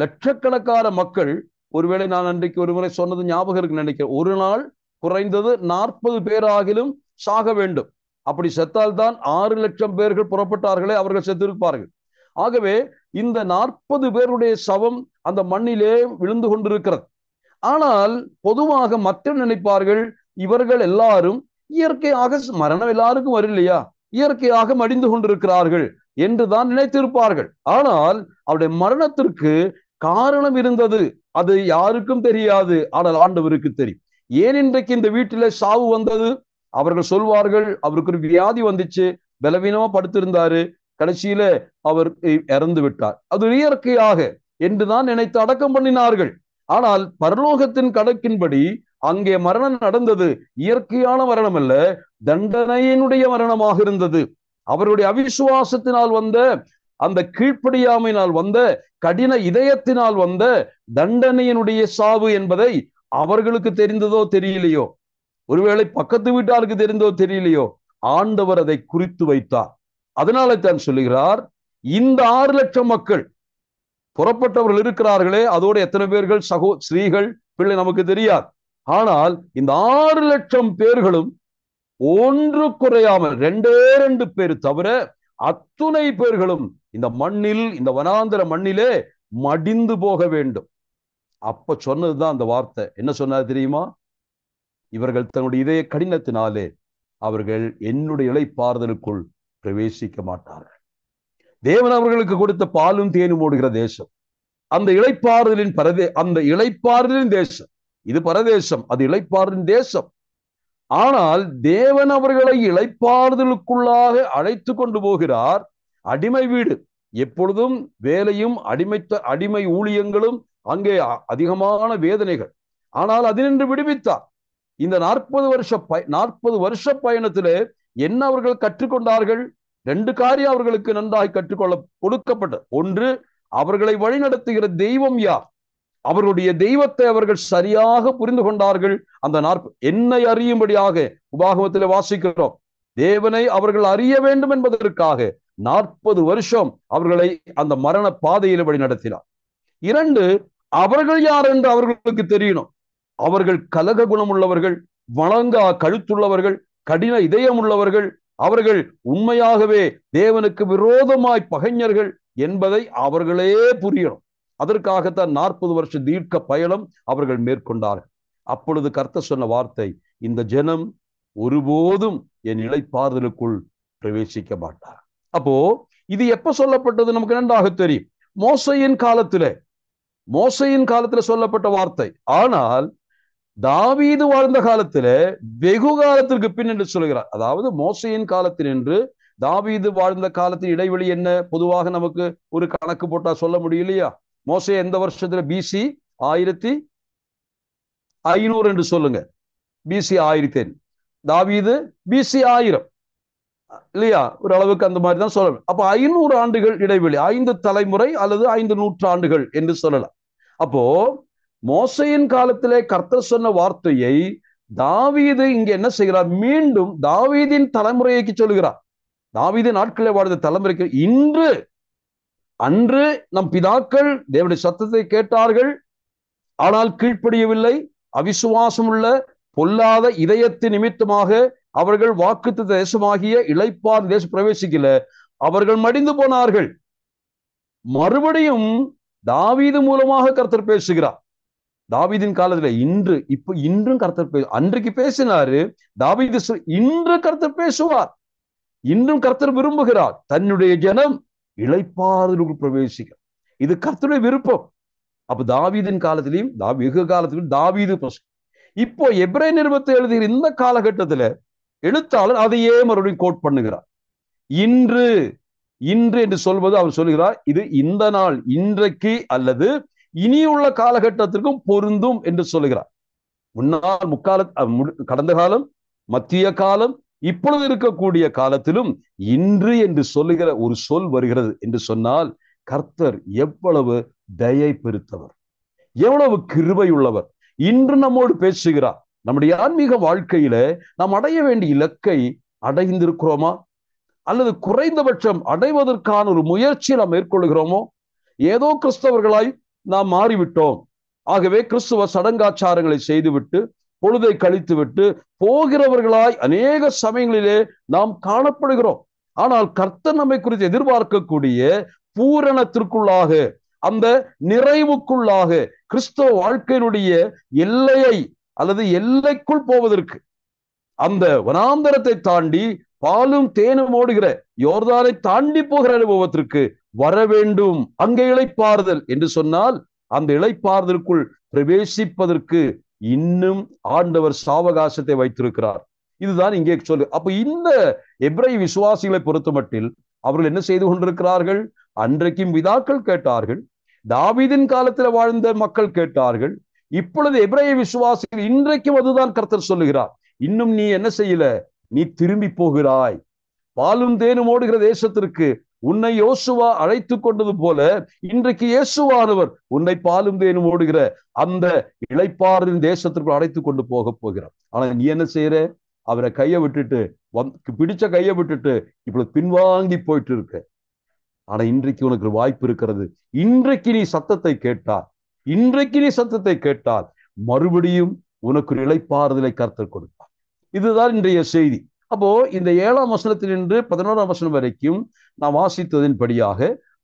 லட்சக்கணக்கான மக்கள், ஒருவேளை நான் அன்றைக்கு ஒரு முறை சொன்னது ஞாபகம் இருக்கு நினைக்கிறேன், ஒரு நாள் குறைந்தது 40 பேராகிலும் சாக வேண்டும். அப்படி செத்தால்தான் 6 லட்சம் பேர்கள் புறப்பட்டார்களே, அவர்கள் செத்திருப்பார்கள். ஆகவே இந்த 40 பேருடைய சவம் அந்த மண்ணிலே விழுந்து கொண்டிருக்கிறது. ஆனால் பொதுவாக மக்கள் நினைப்பார்கள், இவர்கள் எல்லாரும் இயற்கையாக, மரணம் எல்லாருக்கும் வரலையா, இயற்கையாக மடிந்து கொண்டிருக்கிறார்கள் என்றுதான் நினைத்திருப்பார்கள். ஆனால் அவருடைய மரணத்திற்கு காரணம் இருந்தது. அது யாருக்கும் தெரியாது, ஆனால் ஆண்டவருக்கு தெரியும். ஏன் இன்றைக்கு இந்த வீட்டிலே சாவு வந்தது? அவர்கள் சொல்வார்கள், அவருக்கு ஒரு வியாதி வந்துச்சு, பலவீனமா படுத்திருந்தாரு, கடைசியில அவர் இறந்து விட்டார், அது இயற்கையாக என்றுதான் நினைத்து அடக்கம் பண்ணினார்கள். ஆனால் பரலோகத்தின் கணக்கின்படி அங்கே மரணம் நடந்தது இயற்கையான மரணம் அல்ல, தண்டனையினுடைய மரணமாக இருந்தது. அவருடைய அவிசுவாசத்தினால் வந்த, அந்த கீழ்ப்படியாமையினால் வந்த, கடின இதயத்தினால் வந்த தண்டனையினுடைய சாவு என்பதை அவர்களுக்கு தெரிந்ததோ தெரியலையோ, ஒருவேளை பக்கத்து வீட்டாருக்கு தெரிந்தோ தெரியலையோ, ஆண்டவர் அதை குறித்து வைத்தார். அதனால தான் சொல்லுகிறார், இந்த 6 லட்சம் மக்கள் புறப்பட்டவர்கள் இருக்கிறார்களே, அதோடு எத்தனை பேர்கள் ஸ்திரீகள் பிள்ளை நமக்கு தெரியாது. ஆனால் இந்த 6 லட்சம் பேர்களும் ஒன்று குறையாமல் 2 பேர் தவிர அத்துணை பேர்களும் இந்த மண்ணில், இந்த வனாந்தர மண்ணிலே மடிந்து போக வேண்டும். அப்ப சொன்னதுதான் அந்த வார்த்தை. என்ன சொன்னார் தெரியுமா? இவர்கள் தன்னுடைய இதய கடினத்தினாலே அவர்கள் என்னுடைய இளைப்பாறுதலுக்குள் பிரவேசிக்க மாட்டார்கள். தேவன் அவர்களுக்கு கொடுத்த பாலும் தேனும் ஓடுகிற தேசம், அந்த இளைப்பாறுதலின் தேசம். இது பரதேசம், அது இளைப்பாறுதலின் தேசம். ஆனால் தேவன் அவர்களை இளைப்பாறுதலுக்குள்ளாக அழைத்து கொண்டு போகிறார். அடிமை வீடு, எப்பொழுதும் வேலையும் அடிமை ஊழியங்களும், அங்கே அதிகமான வேதனைகள். ஆனால் அதினின்று விடுவித்தார். இந்த 40 வருஷ பயணத்திலே என்ன அவர்கள் கற்றுக்கொண்டார்கள்? 2 காரியம் அவர்களுக்கு நன்றாய் கற்றுக்கொள்ள கொடுக்கப்பட்டது. ஒன்று, அவர்களை வழிநடத்துகிற தெய்வம் யார்? அவர்களுடைய தெய்வத்தை அவர்கள் சரியாக புரிந்து கொண்டார்கள். அந்த என்னை அறியும்படியாக உபாகமத்திலே வாசிக்கிறோம். தேவனை அவர்கள் அறிய வேண்டும் என்பதற்காக 40 வருஷம் அவர்களை அந்த மரண பாதையில் வழி நடத்தினார். 2, அவர்கள் யார் என்று அவர்களுக்கு தெரியணும். அவர்கள் கலக குணம் உள்ளவர்கள், வணங்கா கழுத்துள்ளவர்கள், கடின இதயம் உள்ளவர்கள், அவர்கள் உண்மையாகவே தேவனுக்கு விரோதமாய் பகைஞர்கள் என்பதை அவர்களே புரியணும். அதற்காகத்தான் 40 வருஷ தீர்க்க பயணம் அவர்கள் மேற்கொண்டார்கள். அப்பொழுது கர்த்தர் சொன்ன வார்த்தை, இந்த ஜனம் ஒருபோதும் என் இளைப்பாறுதலுக்குள் பிரவேசிக்க மாட்டார். அப்போ இது எப்ப சொல்லப்பட்டது நமக்கு நன்றாக தெரியும். மோசையின் காலத்துல சொல்லப்பட்ட வார்த்தை. ஆனால் தாவீது வாழ்ந்த காலத்துல வெகு காலத்திற்கு பின் என்று சொல்கிறார். அதாவது மோசையின் காலத்தில் என்று தாவீது வாழ்ந்த காலத்தின் இடைவெளி என்ன? பொதுவாக நமக்கு ஒரு கணக்கு போட்டா சொல்ல முடியலையா? மோசே எந்த வருஷத்துல? BC 1500 என்று சொல்லுங்க. BC 1000. தாவீது BC 1000 இல்லையா? ஒரு அளவுக்கு அந்த மாதிரி தான் சொல்லணும். அப்ப 500 ஆண்டுகள் இடைவெளி, 5 தலைமுறை அல்லது 5 நூற்றாண்டுகள் என்று சொல்லலாம். அப்போ மோசையின் காலத்திலே கர்த்தர் சொன்ன வார்த்தையை தாவீது இங்க என்ன செய்கிறார்? மீண்டும் தாவீதின் தலைமுறைக்கு சொல்லுகிறார். தாவீதின் நாட்களில் வாழ்ந்த தலைமுறைக்கு அன்று நம் பிதாக்கள் தேவனுடைய சத்தத்தை கேட்டார்கள், ஆனால் கீழ்ப்படியவில்லை. அவிசுவாசம் உள்ள பொல்லாத இதயத்தின் நிமித்தமாக அவர்கள் வாக்குத்த தேசமாகிய இளைப்பார் தேசம் பிரவேசிக்கல. அவர்கள் மடிந்து போனார்கள். மறுபடியும் தாவீது மூலமாக கர்த்தர் பேசுகிறார். தாவீதின் காலத்துல இன்றும் கர்த்தர் அன்றைக்கு பேசினாரு தாவீது. இன்று கர்த்தர் பேசுவார். இன்றும் கர்த்தர் விரும்புகிறார் தன்னுடைய ஜனம் இளைப்பாறுதலுக்குள் பிரவேசிக்க. இது கர்த்தருடைய விருப்பம். அப்ப தாவீதின் காலத்திலையும் வெகு காலத்திலும் தாவீது. இப்போ எபிரேய நிருபத்தை எழுதுகிற இந்த காலகட்டத்துல எழுத்தாளர் அதையே மறுபடியும் கோட் பண்ணுகிறார். இன்று என்று சொல்வது அவர் சொல்லுகிறார், இது இந்த நாள், இன்றைக்கு அல்லது இனியுள்ள காலகட்டத்திற்கும் பொருந்தும் என்று சொல்லுகிறார். கடந்த காலம், மத்திய காலம், இப்பொழுது இருக்கக்கூடிய காலத்திலும் இன்று என்று சொல்லுகிற ஒரு சொல் வருகிறது என்று சொன்னால், கர்த்தர் எவ்வளவு தயை பெருத்தவர், எவ்வளவு கிருபை உள்ளவர். இன்று நம்மோடு பேசுகிறார். நம்முடைய ஆன்மீக வாழ்க்கையில நாம் அடைய வேண்டிய இலக்கை அடைந்திருக்கிறோமா? அல்லது குறைந்தபட்சம் அடைவதற்கான ஒரு முயற்சியை நாம் மேற்கொள்கிறோமோ? ஏதோ கிறிஸ்தவர்களாய் நாம் மாறிவிட்டோம், ஆகவே கிறிஸ்துவ சடங்காச்சாரங்களை செய்துவிட்டு பொழுதை கழித்துவிட்டு போகிறவர்களாய் அநேக சமயங்களிலே நாம் காணப்படுகிறோம். ஆனால் கர்த்தர் நம்மை குறித்து எதிர்பார்க்கக்கூடிய பூரணத்திற்குள்ளாக, அந்த நிறைவுக்குள்ளாக, கிறிஸ்தவ வாழ்க்கையினுடைய எல்லையை அல்லது எல்லைக்குள் போவதற்கு, அந்த வனாந்தரத்தை தாண்டி பாலும் தேனும் ஓடுகிற யோர்தானை தாண்டி போகிற அனுபவத்திற்கு வர வேண்டும். அங்கே இளைப்பாறுதல் என்று சொன்னால், அந்த இளைப்பாறுதலுக்குள் பிரவேசிப்பதற்கு இன்னும் ஆண்டவர் சாவகாசத்தை வைத்திருக்கிறார். இதுதான் இங்கே சொல்லு. அப்ப இந்த எபிரேய விசுவாசிகளை பொறுத்தமட்டில் அவர்கள் என்ன செய்து கொண்டிருக்கிறார்கள்? அன்றைக்கும் பிதாக்கள் கேட்டார்கள், தாவீதின் காலத்தில் வாழ்ந்த மக்கள் கேட்டார்கள். இப்பொழுது எபிரேய விசுவாசிகள் இன்றைக்கும் அதுதான் கர்த்தர் சொல்லுகிறார். இன்னும் நீ என்ன செய்யல? நீ திரும்பி போகிறாய். பாலும் தேனும் ஓடுகிற தேசத்திற்கு உன்னை யோசுவா அழைத்து கொண்டது போல இன்றைக்கு இயேசுவானவர் உன்னை பாலும் தேனும் ஓடுகிற அந்த இளைப்பாறுதலின் தேசத்திற்கு அழைத்து கொண்டு போகிறார். ஆனா நீ என்ன செய்யற? அவரை பிடிச்ச கையை விட்டுட்டு இப்பொழுது பின்வாங்கி போயிட்டு இருக்க. ஆனா இன்றைக்கு உனக்கு ஒரு வாய்ப்பு இருக்கிறது. இன்றைக்கு நீ சத்தத்தை கேட்டால் மறுபடியும் உனக்கு ஒரு இளைப்பாறுதலை கர்த்தர் கொடுப்பார். இதுதான் இன்றைய செய்தி. அப்போ இந்த 7ஆம் வசனத்திலிருந்து 11ஆம் வசனம் வரைக்கும் நாம் வாசித்ததின்படியாக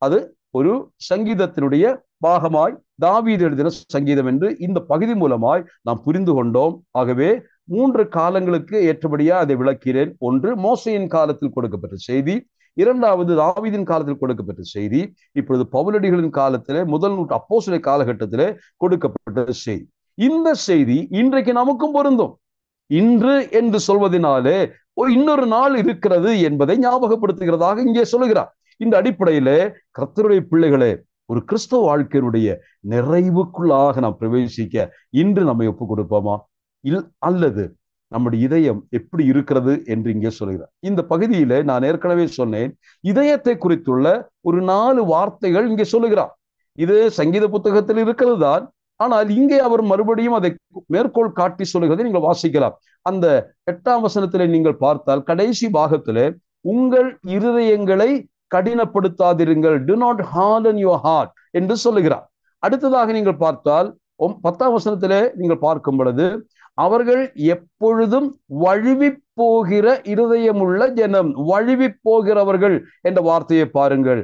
அது ஒரு சங்கீதத்தினுடைய பாகமாய் தாவீது எழுதின சங்கீதம் என்று இந்த பகுதி மூலமாய் நாம் புரிந்து கொண்டோம். ஆகவே 3 காலங்களுக்கு ஏற்றபடியா அதை விளக்கிறேன். ஒன்று மோசையின் காலத்தில் கொடுக்கப்பட்ட செய்தி, இரண்டாவது தாவீதின் காலத்தில் கொடுக்கப்பட்ட செய்தி, இப்பொழுது பவுலடிகளின் காலத்திலே முதல் அப்போஸ்தலர் காலகட்டத்திலே கொடுக்கப்பட்ட செய்தி. இந்த செய்தி இன்றைக்கு நமக்கும் பொருந்தும். இன்று என்று சொல்வதனாலே இன்னொரு நாள் இருக்கிறது என்பதை ஞாபகப்படுத்துகிறதாக இங்கே சொல்லுகிறார். இந்த அடிப்படையிலே கர்த்தருடைய பிள்ளைகளே, ஒரு கிறிஸ்தவ வாழ்க்கையினுடைய நிறைவுக்குள்ளாக நாம் பிரவேசிக்க இன்று நம்மை ஒப்புக் கொடுப்போமா? அல்லது நம்முடைய இதயம் எப்படி இருக்கிறது என்று இங்கே சொல்கிறார். இந்த பகுதியில நான் ஏற்கனவே சொன்னேன், இதயத்தை குறித்துள்ள ஒரு 4 வார்த்தைகள் இங்கே சொல்லுகிறார். இது சங்கீத புத்தகத்தில் இருக்கிறது தான். ஆனால் இங்கே அவர் மறுபடியும் அதை மேற்கோள் காட்டி சொல்லுகிறதை நீங்கள் வாசிக்கலாம். அந்த 8ஆம் வசனத்திலே நீங்கள் பார்த்தால் கடைசி பாகத்திலே, உங்கள் இருதயங்களை கடினப்படுத்தாதிருங்கள், do not harden your heart என்று சொல்லுகிறார். அடுத்ததாக நீங்கள் பார்த்தால் 10ஆம் வசனத்திலே நீங்கள் பார்க்கும் பொழுது, அவர்கள் எப்பொழுதும் வழுவி போகிற இருதயமுள்ள ஜனம், வழுவி போகிறவர்கள் என்ற வார்த்தையை பாருங்கள்.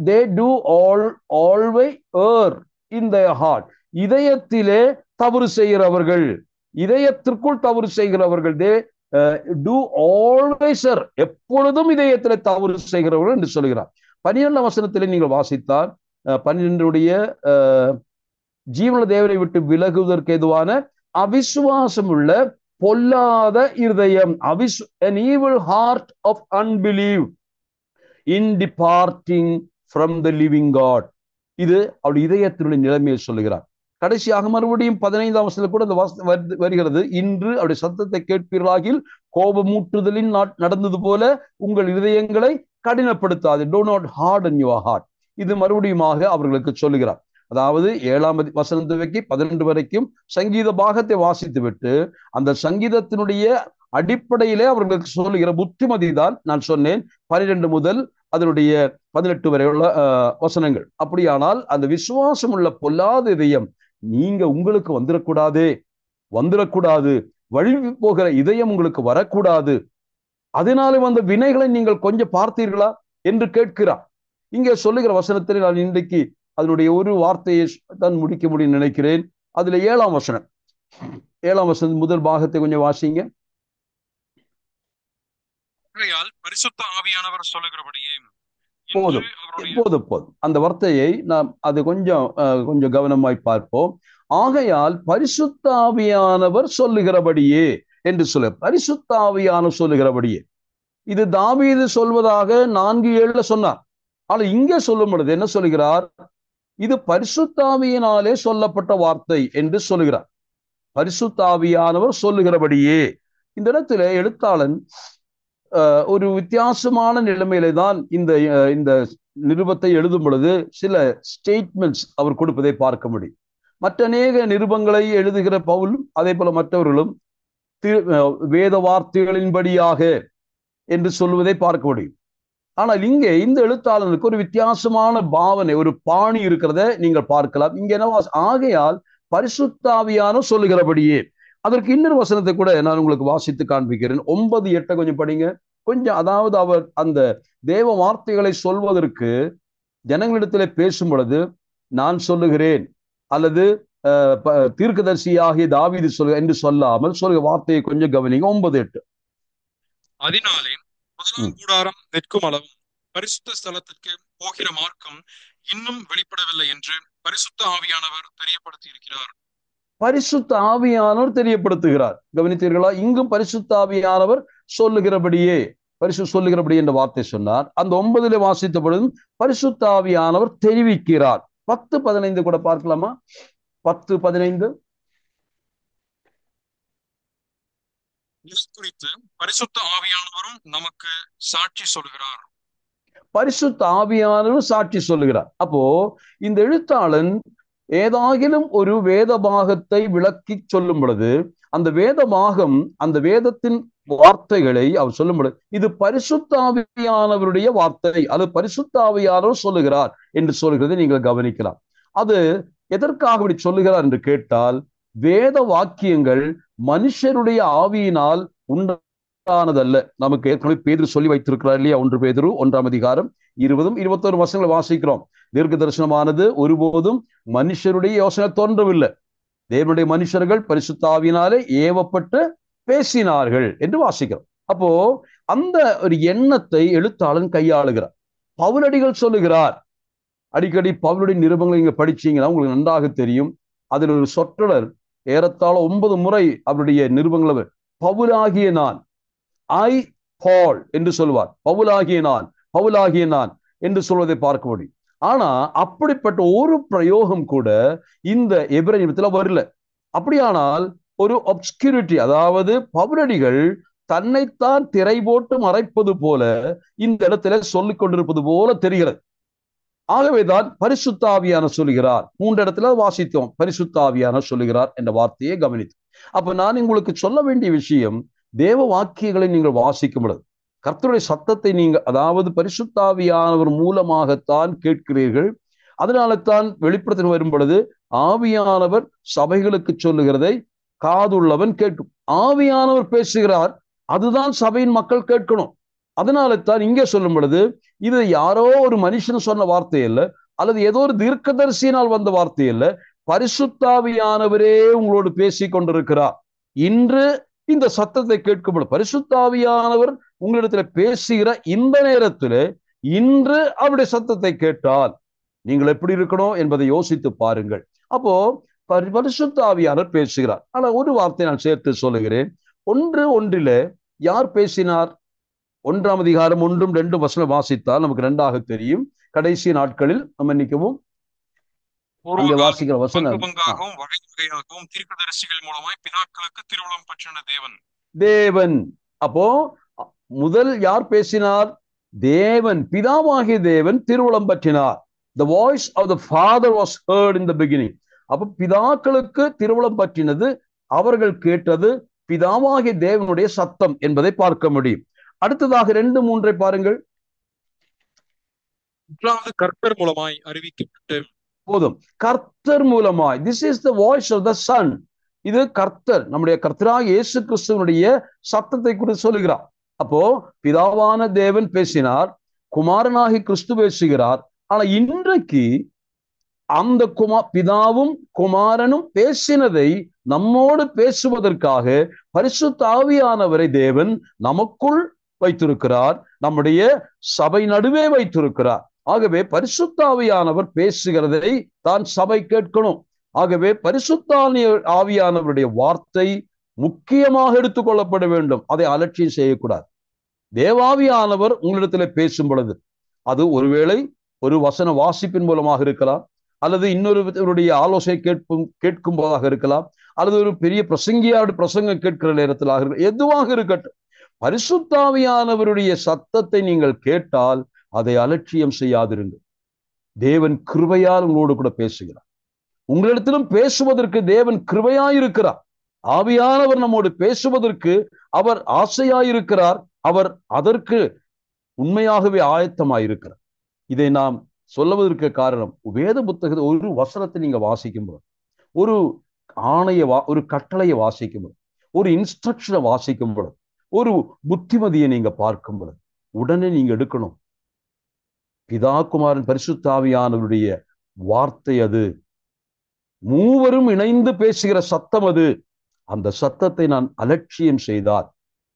they do always err in their heart. இதயத்திலே தவறு செய்கிறவர்கள், இதயத்திற்குள் தவறு செய்கிறவர்கள், they do always err, எப்பொழுதும் இதயத்திலே தவறு செய்கிறவர்கள் என்று சொல்கிறார். 12ஆம் வசனத்திலே நீங்கள் வாசித்தால் 12உடைய ஜீவன தேவனை விட்டு விலகுவதற்கு ஏதுவான அவிசுவாசம் உள்ள பொல்லாத இருதயம், an evil heart of unbelief in departing from the living God. இது அவருடைய இதயத்தினுடைய நிலைமையை சொல்லுகிறார். கடைசியாக மறுபடியும் 15ஆம் வசனத்தில் கூட அந்த வருகிறது, இன்று அவருடைய சத்தத்தை கேட்பீர்களாகில் கோபமூட்டுதலின் நடந்தது போல உங்கள் இருதயங்களை கடினப்படுத்தாது, do not harden your heart. இது மறுபடியுமாக அவர்களுக்கு சொல்லுகிறார். அதாவது 7ஆம் வசனத்துக்கு 12 வரைக்கும் சங்கீத பாகத்தை வாசித்து விட்டு அந்த சங்கீதத்தினுடைய அடிப்படையிலே அவர்களுக்கு சொல்லுகிற புத்திமதி தான் நான் சொன்னேன் 12 முதல் அதனுடைய 18 வரை உள்ள வசனங்கள். அப்படியானால் அந்த விசுவாசம் உள்ள பொல்லாத இதயம் நீங்க உங்களுக்கு வந்துடக்கூடாது, வழுவி போகிற இதயம் உங்களுக்கு வரக்கூடாது. அதனால வந்த வினைகளை நீங்கள் கொஞ்சம் பார்த்தீர்களா என்று கேட்கிறார். இங்கே சொல்லுகிற வசனத்தில் நான் இன்றைக்கு அதனுடைய ஒரு வார்த்தையை தான் முடிக்க முடியும் நினைக்கிறேன். அதுல 7ஆம் வசனம், 7ஆம் வசனம் முதல் பாகத்தை கொஞ்சம் வாசிங்க. பரிசுத்த ஆவியானவர் சொல்லுகிறபடியே போதும். அந்த வார்த்தையை நாம் அது கொஞ்சம் கவனமாய் பார்ப்போம். ஆகையால் பரிசுத்த ஆவியானவர் சொல்லுகிறபடியே என்று பரிசுத்த ஆவியானவர் சொல்லுகிறபடியே, இது தாவீது சொல்வதாக 4:7 சொன்னார். ஆனால் இங்கே சொல்லும் பொழுது என்ன சொல்லுகிறார்? இது பரிசுத்த ஆவியினாலே சொல்லப்பட்ட வார்த்தை என்று சொல்லுகிறார். பரிசுத்த ஆவியானவர் சொல்லுகிறபடியே. இந்த இடத்துல எழுத்தாளன் ஒரு வித்தியாசமான நிலைமையில தான் இந்த நிருபத்தை எழுதும் பொழுது சில ஸ்டேட்மெண்ட்ஸ் அவர் கொடுப்பதை பார்க்க முடியும். மற்ற அநேக நிருபங்களை எழுதுகிற பவுலும் அதே போல மற்றவர்களும் வேத வார்த்தைகளின்படியாக என்று சொல்வதை பார்க்க முடியும். ஆனால் இங்கே இந்த எழுத்தாளனுக்கு ஒரு வித்தியாசமான பாவனை, ஒரு பாணி இருக்கிறத நீங்கள் பார்க்கலாம். இங்க என்ன, ஆகையால் பரிசுத்த ஆவியானவர் சொல்லுகிறபடியே. அதற்கு இன்னொரு வசனத்தை கூட நான் உங்களுக்கு வாசித்து காண்பிக்கிறேன். 9:8 கொஞ்சம் படிங்க. கொஞ்சம், அதாவது அவர் அந்த தேவ வார்த்தைகளை சொல்வதற்கு ஜனங்களிடத்திலே பேசும் பொழுது நான் சொல்லுகிறேன் அல்லது தீர்க்கதரிசியாகிய தாவீது சொல்ல என்று சொல்லாமல் சொல்லுகிற வார்த்தையை கொஞ்சம் கவனிங்க. 9:8. அதனாலே முதலாம் கூடாரம் நிற்கும் அளவும் பரிசுத்த ஸ்தலத்திற்கு போகிற மார்க்கம் இன்னும் வெளிப்படவில்லை என்று பரிசுத்த ஆவியானவர் தெரியப்படுத்தி இருக்கிறார். பரிசுத்த ஆவியானவர் தெரியப்படுத்துகிறார். கவனித்தீர்களா? இங்கும் பரிசுத்த ஆவியானவர் சொல்லுகிறபடியே, சொல்லுகிறபடி என்ற வார்த்தை சொன்னார். அந்த 9 வாசித்த பொழுதும் பரிசுத்த ஆவியானவர் தெரிவிக்கிறார். 10:15 கூட பார்க்கலாமா? 10:15 இது குறித்து பரிசுத்த ஆவியானவரும் நமக்கு சாட்சி சொல்லுகிறார். பரிசுத்த ஆவியானவர் சாட்சி சொல்லுகிறார். அப்போ இந்த எழுத்தாளன் ஏதாகிலும் ஒரு வேத பாகத்தை விளக்கி சொல்லும் பொழுது அந்த வேதமாகம் அந்த வேதத்தின் வார்த்தைகளை அவர் சொல்லும்போது இது பரிசுத்தாவியானவருடைய வார்த்தை, அது பரிசுத்தாவியானவர் சொல்லுகிறார் என்று சொல்கிறதை நீங்கள் கவனிக்கலாம். அது எதற்காக இப்படி சொல்லுகிறார் என்று கேட்டால், வேத வாக்கியங்கள் மனுஷருடைய ஆவியினால் உண்டானதல்ல. நமக்கு ஏற்கனவே பேதுரு சொல்லி வைத்திருக்கிறார் இல்லையா? 1 பேதுரு 1ஆம் அதிகாரம் 20-21 வசனங்களை வாசிக்கிறோம். தீர்க்க தரிசனமானது ஒருபோதும் மனுஷருடைய யோசனை தோன்றவில்லை, தேவனுடைய மனுஷர்கள் பரிசுத்தாவியினாலே ஏவப்பட்டு பேசினார்கள் என்று வாசிக்கிறோம். அப்போ அந்த ஒரு எண்ணத்தை எழுத்தாளன் கையாளுகிறார். பவுலடிகள் சொல்லுகிறார், அடிக்கடி பவுலுடைய நிருபங்களை நீங்க படிச்சீங்கன்னா உங்களுக்கு நன்றாக தெரியும். அதில் ஒரு சொற்றொடர் ஏறத்தாழ 9 முறை அவருடைய நிருபங்களை பவுலாகிய நான், ஐ பால் என்று சொல்வார். பவுலாகிய நான், பவுலாகிய நான் என்று சொல்வதை பார்க்க முடியும். ஆனா அப்படிப்பட்ட ஒரு பிரயோகம் கூட இந்த எபிரேய நிருபத்துல வரல. அப்படியானால் ஒரு ஒப்ஸ்கியூரிட்டி, அதாவது பவுலடிகள் தன்னைத்தான் திரை போட்டு மறைப்பது போல இந்த இடத்துல சொல்லிக் கொண்டிருப்பது போல தெரிகிறது. ஆகவேதான் பரிசுத்தாவியான சொல்லுகிறார். 3 இடத்துல வாசித்தோம், பரிசுத்தாவியான சொல்லுகிறார் என்ற வார்த்தையை கவனித்து. அப்ப நான் உங்களுக்கு சொல்ல வேண்டிய விஷயம், தேவ வாக்கியங்களை நீங்கள் வாசிக்கும் பொழுது கர்த்தருடைய சத்தத்தை நீங்க, அதாவது பரிசுத்தாவியானவர் மூலமாகத்தான் கேட்கிறீர்கள். அதனால தான் வெளிப்படுத்த வரும் பொழுது ஆவியானவர் சபைகளுக்கு சொல்லுகிறதை காதுள்ளவன் கேட்கும். ஆவியானவர் பேசுகிறார், அதுதான் சபையின் மக்கள் கேட்கணும். அதனால தான் இங்கே சொல்லும் பொழுது இது யாரோ ஒரு மனுஷன் சொன்ன வார்த்தை அல்ல, அல்லது ஏதோ ஒரு தீர்க்கதரிசியினால் வந்த வார்த்தை அல்ல, பரிசுத்தாவியானவரே உங்களோடு பேசி கொண்டிருக்கிறார். இன்று இந்த சத்தத்தை கேட்கும் பரிசுத்தாவியானவர் உங்களிடத்துல பேசுகிற இந்த நேரத்தில் இன்று அவருடைய சத்தத்தை கேட்டால் நீங்கள் எப்படி இருக்கணும் என்பதை யோசித்து பாருங்கள். அப்போ பரிசுத்தாவியானவர் பேசுகிறார். ஆனா ஒரு வார்த்தை நான் சேர்த்து சொல்லுகிறேன். 1:1 யார் பேசினார்? 1ஆம் அதிகாரம் 1-2 வசனம் வாசித்தால் நமக்கு நன்றாக தெரியும். கடைசி நாட்களில் நம்ம நிற்கவும் வாசிக்கிற வசனம், தீர்க்கதரிசிகள் மூலமாய் பிதாக்களுக்கு திருவுளம் பற்றின தேவன். அப்போ முதல் யார் பேசினார்? தேவன், பிதாவாகிய தேவன் திருவுளம் பற்றினார். The voice of the Father was heard in the beginning. அப்போ பிதாக்களுக்கு திருவுளம் பற்றினது, அவர்கள் கேட்டது பிதாவாகிய தேவனுடைய சத்தம் என்பதை பார்க்க முடியும். அடுத்ததாக 2-3 பாருங்கள். கர்த்தர் மூலமாய் அறிவிக்கப்பட்டு, போதும், கர்த்தர் மூலமாய். This is the voice of the Son. இது கர்த்தர், நம்முடைய கர்த்தராகிய இயேசு கிறிஸ்துவனுடைய சத்தத்தை குறித்து சொல்லுகிறார். அப்போ பிதாவான தேவன் பேசினார், குமாரனாகி கிறிஸ்து பேசுகிறார். ஆனா இன்றைக்கு அந்த பிதாவும் குமாரனும் பேசினதை நம்மோடு பேசுவதற்காக பரிசுத்த ஆவியானவரை தேவன் நமக்குள் வைத்திருக்கிறார், நம்முடைய சபை நடுவே வைத்திருக்கிறார். ஆகவே பரிசுத்த ஆவியானவர் பேசுகிறதை தான் சபை கேட்கணும். ஆகவே பரிசுத்த ஆவியானவருடைய வார்த்தை முக்கியமாக எடுத்துக்கொள்ளப்பட வேண்டும். அதை அலட்சியம் செய்யக்கூடாது. தேவாவியானவர் உங்களிடத்தில் பேசும் பொழுது அது ஒருவேளை ஒரு வசன வாசிப்பின் மூலமாக இருக்கலாம், அல்லது இன்னொருவருடைய ஆலோசனை கேட்கும் போதாக இருக்கலாம், அல்லது ஒரு பெரிய பிரசங்கம் கேட்கிற நேரத்திலாக இருக்கலாம். எதுவாக இருக்கட்டும், பரிசுத்தாவியானவருடைய சத்தத்தை நீங்கள் கேட்டால் அதை அலட்சியம் செய்யாதிருங்கள். தேவன் கிருபையால் உங்களோடு கூட பேசுகிறார். உங்களிடத்திலும் பேசுவதற்கு தேவன் கிருபையாயிருக்கிறார். ஆவியானவர் நம்மோடு பேசுவதற்கு அவர் ஆசையாயிருக்கிறார். அவர் அதற்கு உண்மையாகவே ஆயத்தமாயிருக்கிறார். இதை நாம் சொல்லுவதற்கு காரணம், வேத புத்தகத்தை ஒரு வசனத்தை நீங்க வாசிக்கும்போது, ஒரு ஒரு கட்டளையை வாசிக்கும்போது, ஒரு இன்ஸ்ட்ரக்ஷனை வாசிக்கும்போது, ஒரு புத்திமதியை நீங்க பார்க்கும்போது உடனே நீங்க எடுக்கணும், பிதா குமாரன் பரிசுத்த ஆவியானவருடைய வார்த்தை அது, மூவரும் இணைந்து பேசுகிற சத்தம் அது. அந்த சத்தத்தை நான் அலட்சியம் செய்தால்,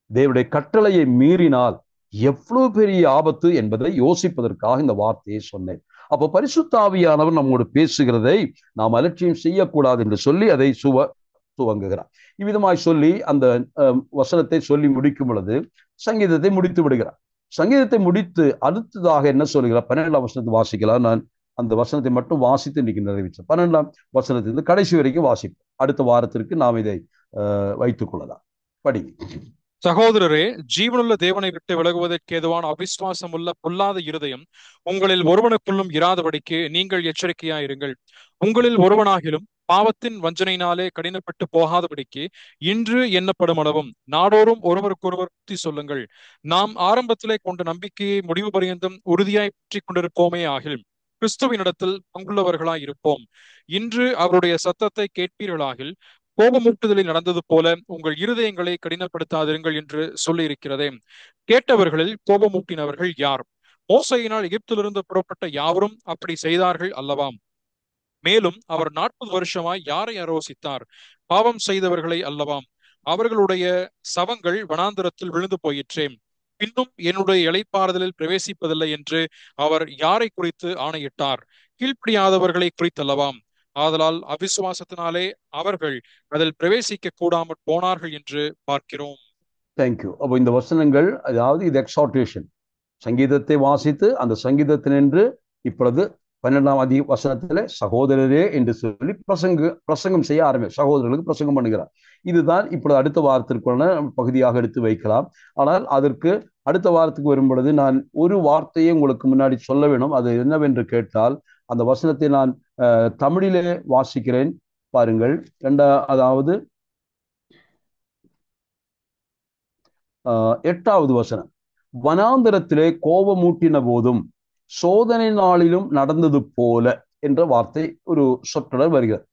தேவனுடைய கட்டளையை மீறினால் எவ்வளவு பெரிய ஆபத்து என்பதை யோசிப்பதற்காக இந்த வார்த்தையை சொன்னேன். அப்போ பரிசுத்த ஆவியானவர் நம்மோடு பேசுகிறதை நாம் அலட்சியம் செய்யக்கூடாது என்று சொல்லி அதை துவங்குகிறார். இவ்விதமாய் சொல்லி அந்த வசனத்தை சொல்லி முடிக்கும் பொழுது சங்கீதத்தை முடித்து விடுகிறார். சங்கீதத்தை முடித்து அடுத்ததாக என்ன சொல்லுகிறார்? 12ஆம் வசனத்தை வாசிக்கலாம். நான் அந்த வசனத்தை மட்டும் வாசித்து இன்னைக்கு நிறைவேற்றேன். 12ஆம் வசனத்திலிருந்து கடைசி வரைக்கும் வாசிப்போம். அடுத்த வாரத்திற்கு நாம் இதை வைத்துக் கொள்ளலாம். படி. சகோதரரே, ஜீவனுள்ள தேவனை விட்டு விலகுவதற்கு ஏதுவான அவிசுவாசம் உள்ள பொல்லாத இருதயம் உங்களில் ஒருவனுக்குள்ளும் இராதபடிக்கு நீங்கள் எச்சரிக்கையாயிருங்கள். உங்களில் ஒருவனாகிலும் பாவத்தின் வஞ்சனையினாலே கடினப்பட்டு போகாதபடிக்கு இன்று எண்ணப்படும் அளவும் நாடோறும் ஒருவருக்கொருவர் புத்தி சொல்லுங்கள். நாம் ஆரம்பத்திலே கொண்ட நம்பிக்கையை முடிவு பரியந்தம் உறுதியாய் பற்றி கொண்டிருப்போமே ஆகில் கிறிஸ்துவினிடத்தில் பங்குள்ளவர்களாய் இருப்போம். இன்று அவருடைய சத்தத்தை கேட்பீர்களாகில் கோபமூட்டுதலில் நடந்தது போல உங்கள் இருதயங்களை கடினப்படுத்தாதிருங்கள் என்று சொல்லி இருக்கிறதே. கேட்டவர்களில் கோபமூட்டினவர்கள் யார்? மோசையினால் எகிப்திலிருந்து புறப்பட்ட யாவரும் அப்படி செய்தார்கள் அல்லவாம். மேலும் அவர் 40 வருஷமாய் யாரை ஆரோசித்தார்? பாவம் செய்தவர்களை அல்லவாம். அவர்களுடைய சவங்கள் வனாந்தரத்தில் விழுந்து போயிற்றே. பின்னும் என்னுடைய இளைப்பாறுதலில் பிரவேசிப்பதில்லை என்று அவர் யாரை குறித்து ஆணையிட்டார்? கீழ்ப்படியாதவர்களை குறித்தல்லவாம். ஆதலால் அவிசுவாசத்தினாலே அவர்கள் அதில் பிரவேசிக்க கூடாமற் போனார்கள் என்று பார்க்கிறோம். தேங்க்யூ. அப்போ இந்த வசனங்கள், அதாவது இது எக்ஸார்டேஷன், சங்கீதத்தை வாசித்து அந்த சங்கீதத்தினின்று இப்பொழுது 12ஆம் வசனத்துல சகோதரரே என்று சொல்லி பிரசங்கம் செய்ய சகோதரர்களுக்கு பிரசங்கம் பண்ணுகிறார். இதுதான் இப்பொழுது அடுத்த வாரத்திற்கான பகுதியாக எடுத்து வைக்கலாம். ஆனால் அதற்கு அடுத்த வாரத்துக்கு வரும் பொழுது நான் ஒரு வார்த்தையை உங்களுக்கு முன்னாடி சொல்ல வேணும். அது என்னவென்று கேட்டால், அந்த வசனத்தை நான் தமிழிலே வாசிக்கிறேன் பாருங்கள். அதாவது 8வது வசனம், வனாந்தரத்திலே கோபமூட்டின போதும் சோதனை நாளிலும் நடந்தது போல என்ற வார்த்தை ஒரு சொற்றொடர் வருகிறது.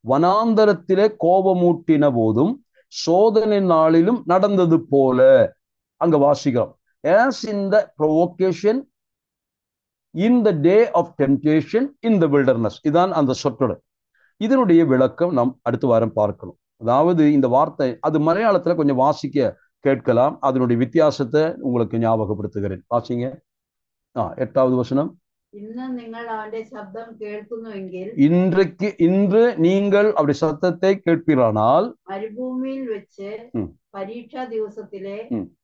வனாந்தரத்திலே கோபமூட்டின போதும் சோதனை நாளிலும் நடந்தது போல அங்க வாசிக்கிறோம். as in the provocation, in the day of temptation, in the wilderness. இதான் அந்த சொற்றொடர். இதனுடைய விளக்கம் நாம் அடுத்த வாரம் பார்க்கணும். அதாவது இந்த வார்த்தை அது மலையாளத்துல கொஞ்சம் வாசிக்க கேட்கலாம். அதனுடைய வித்தியாசத்தை உங்களுக்கு ஞாபகப்படுத்துகிறேன். வாசிங்க. 8வது வசனம். ഇന്ന് നിങ്ങൾ അവന്റെ ശബ്ദം കേൾക്കുന്നുവെങ്കിൽ இன்று நீங்கள் அவருடைய சத்தத்தை கேட்பீரானால் മരുഭൂമിയിൽ വെച്ച് പരീക്ഷാ ദിവസത്തിലെ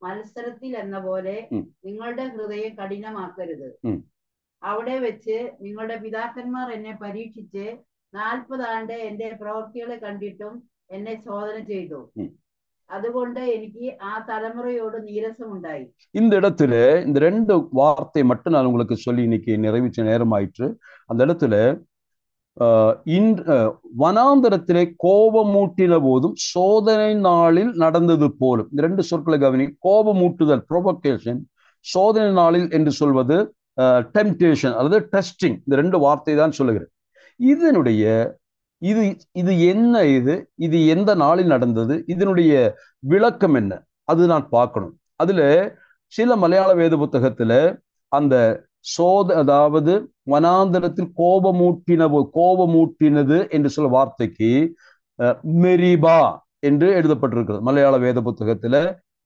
മത്സരത്തിൽ എന്ന പോലെ നിങ്ങളുടെ ഹൃദയം കഠിനമാക്കരുത്. അവിടെ വെച്ച് നിങ്ങളുടെ പിതാക്കന്മാർ എന്നെ പരീക്ഷിച്ച് 40 ആണ്ട് എന്റെ പ്രവൃത്തികളെ കണ്ടിട്ടും എന്നെ ശോധന ചെയ്തു. അതുകൊണ്ട് എനിക്ക് ആ തലമുറയോട് നീരസമുണ്ടായി. இந்த இடத்துல இந்த 2 வார்த்தை மட்டும் நான் உங்களுக்கு சொல்லி இன்னைக்கு நிறைவேற்ற நேரமாயிற்று. அந்த இடத்துல வனாந்தரத்திலே கோபமூட்டின போதும் சோதனை நாளில் நடந்தது போலும். இந்த 2 சொற்களை கவனி. கோபமூட்டுதல், ப்ரொவோகேஷன், சோதனை நாளில் என்று சொல்வது டெம்டேஷன் அல்லது டெஸ்டிங். இந்த 2 வார்த்தை தான் சொல்லுகிறேன். இதனுடைய இது என்ன? இது எந்த நாளில் நடந்தது? இதனுடைய விளக்கம் என்ன? அது நான் பார்க்கணும். அதுல சில மலையாள வேத புத்தகத்துல அந்த அதாவது வனாந்தரத்தில் கோபமூட்டினது என்று சொல்ல வார்த்தைக்கு மெரிபா என்று எழுதப்பட்டிருக்கிறது. மலையாள வேத புத்தகத்துல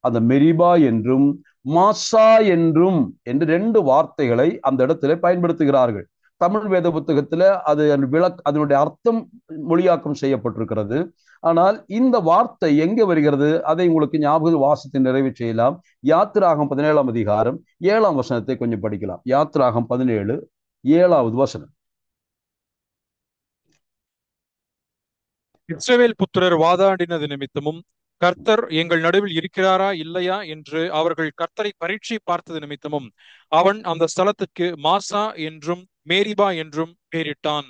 அந்த மெரிபா என்றும் மாசா என்றும் என்று 2 வார்த்தைகளை அந்த இடத்துல பயன்படுத்துகிறார்கள். தமிழ் வேத புத்தகத்துல அது அதனுடைய அர்த்தம் மொழியாக்கம் செய்யப்பட்டிருக்கிறது. ஆனால் இந்த வார்த்தை எங்க வருகிறது அதை உங்களுக்கு ஞாபகம் வாசித்து நிறைவு செய்யலாம். யாத்திராகம் 17ஆம் அதிகாரம் 7ஆம் வசனத்தை கொஞ்சம் படிக்கலாம். யாத்திராகம் 17 7வது வசனம். இஸ்ரவேல் புத்திரர் வாதாடினது நிமித்தமும் கர்த்தர் எங்கள் நடுவில் இருக்கிறாரா இல்லையா என்று அவர்கள் கர்த்தரை பரீட்சை பார்த்தது நிமித்தமும் அவன் அந்த ஸ்தலத்துக்கு மாசா என்றும் மேரிபா என்றும் பெயரிட்டான்.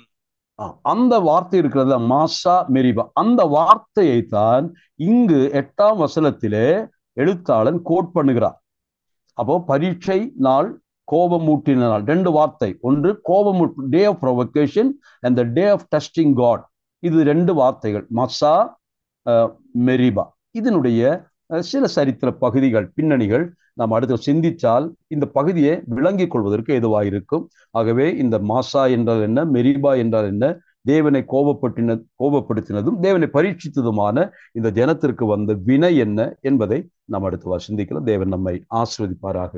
அந்த வார்த்தை இருக்கிறது, மாசா மெரிபா. அந்த வார்த்தையை தான் இங்கு 8ஆம் வசனத்திலே எழுத்தாளன் கோட் பண்ணுகிறார். அப்போ பரீட்சை நாள், கோபமூட்டின நாள், 2 வார்த்தை. ஒன்று கோபமூட்டு, day of provocation and the day of testing God. இது 2 வார்த்தைகள், மாசா மெரிபா. இதனுடைய சில சரித்திர பகுதிகள், பின்னணிகள் நாம் அடுத்து சிந்தித்தால் இந்த பகுதியை விளங்கிக் கொள்வதற்கு ஏதுவாக இருக்கும். ஆகவே இந்த மாசா என்றால் என்ன, மெரிபா என்றால் என்ன, தேவனை கோபப்படுத்தினதும் தேவனை பரீட்சித்ததுமான இந்த ஜனத்திற்கு வந்த வினை என்ன என்பதை நாம் அடுத்து சிந்திக்கலாம். தேவன் நம்மை ஆசீர்வதிப்பாராக.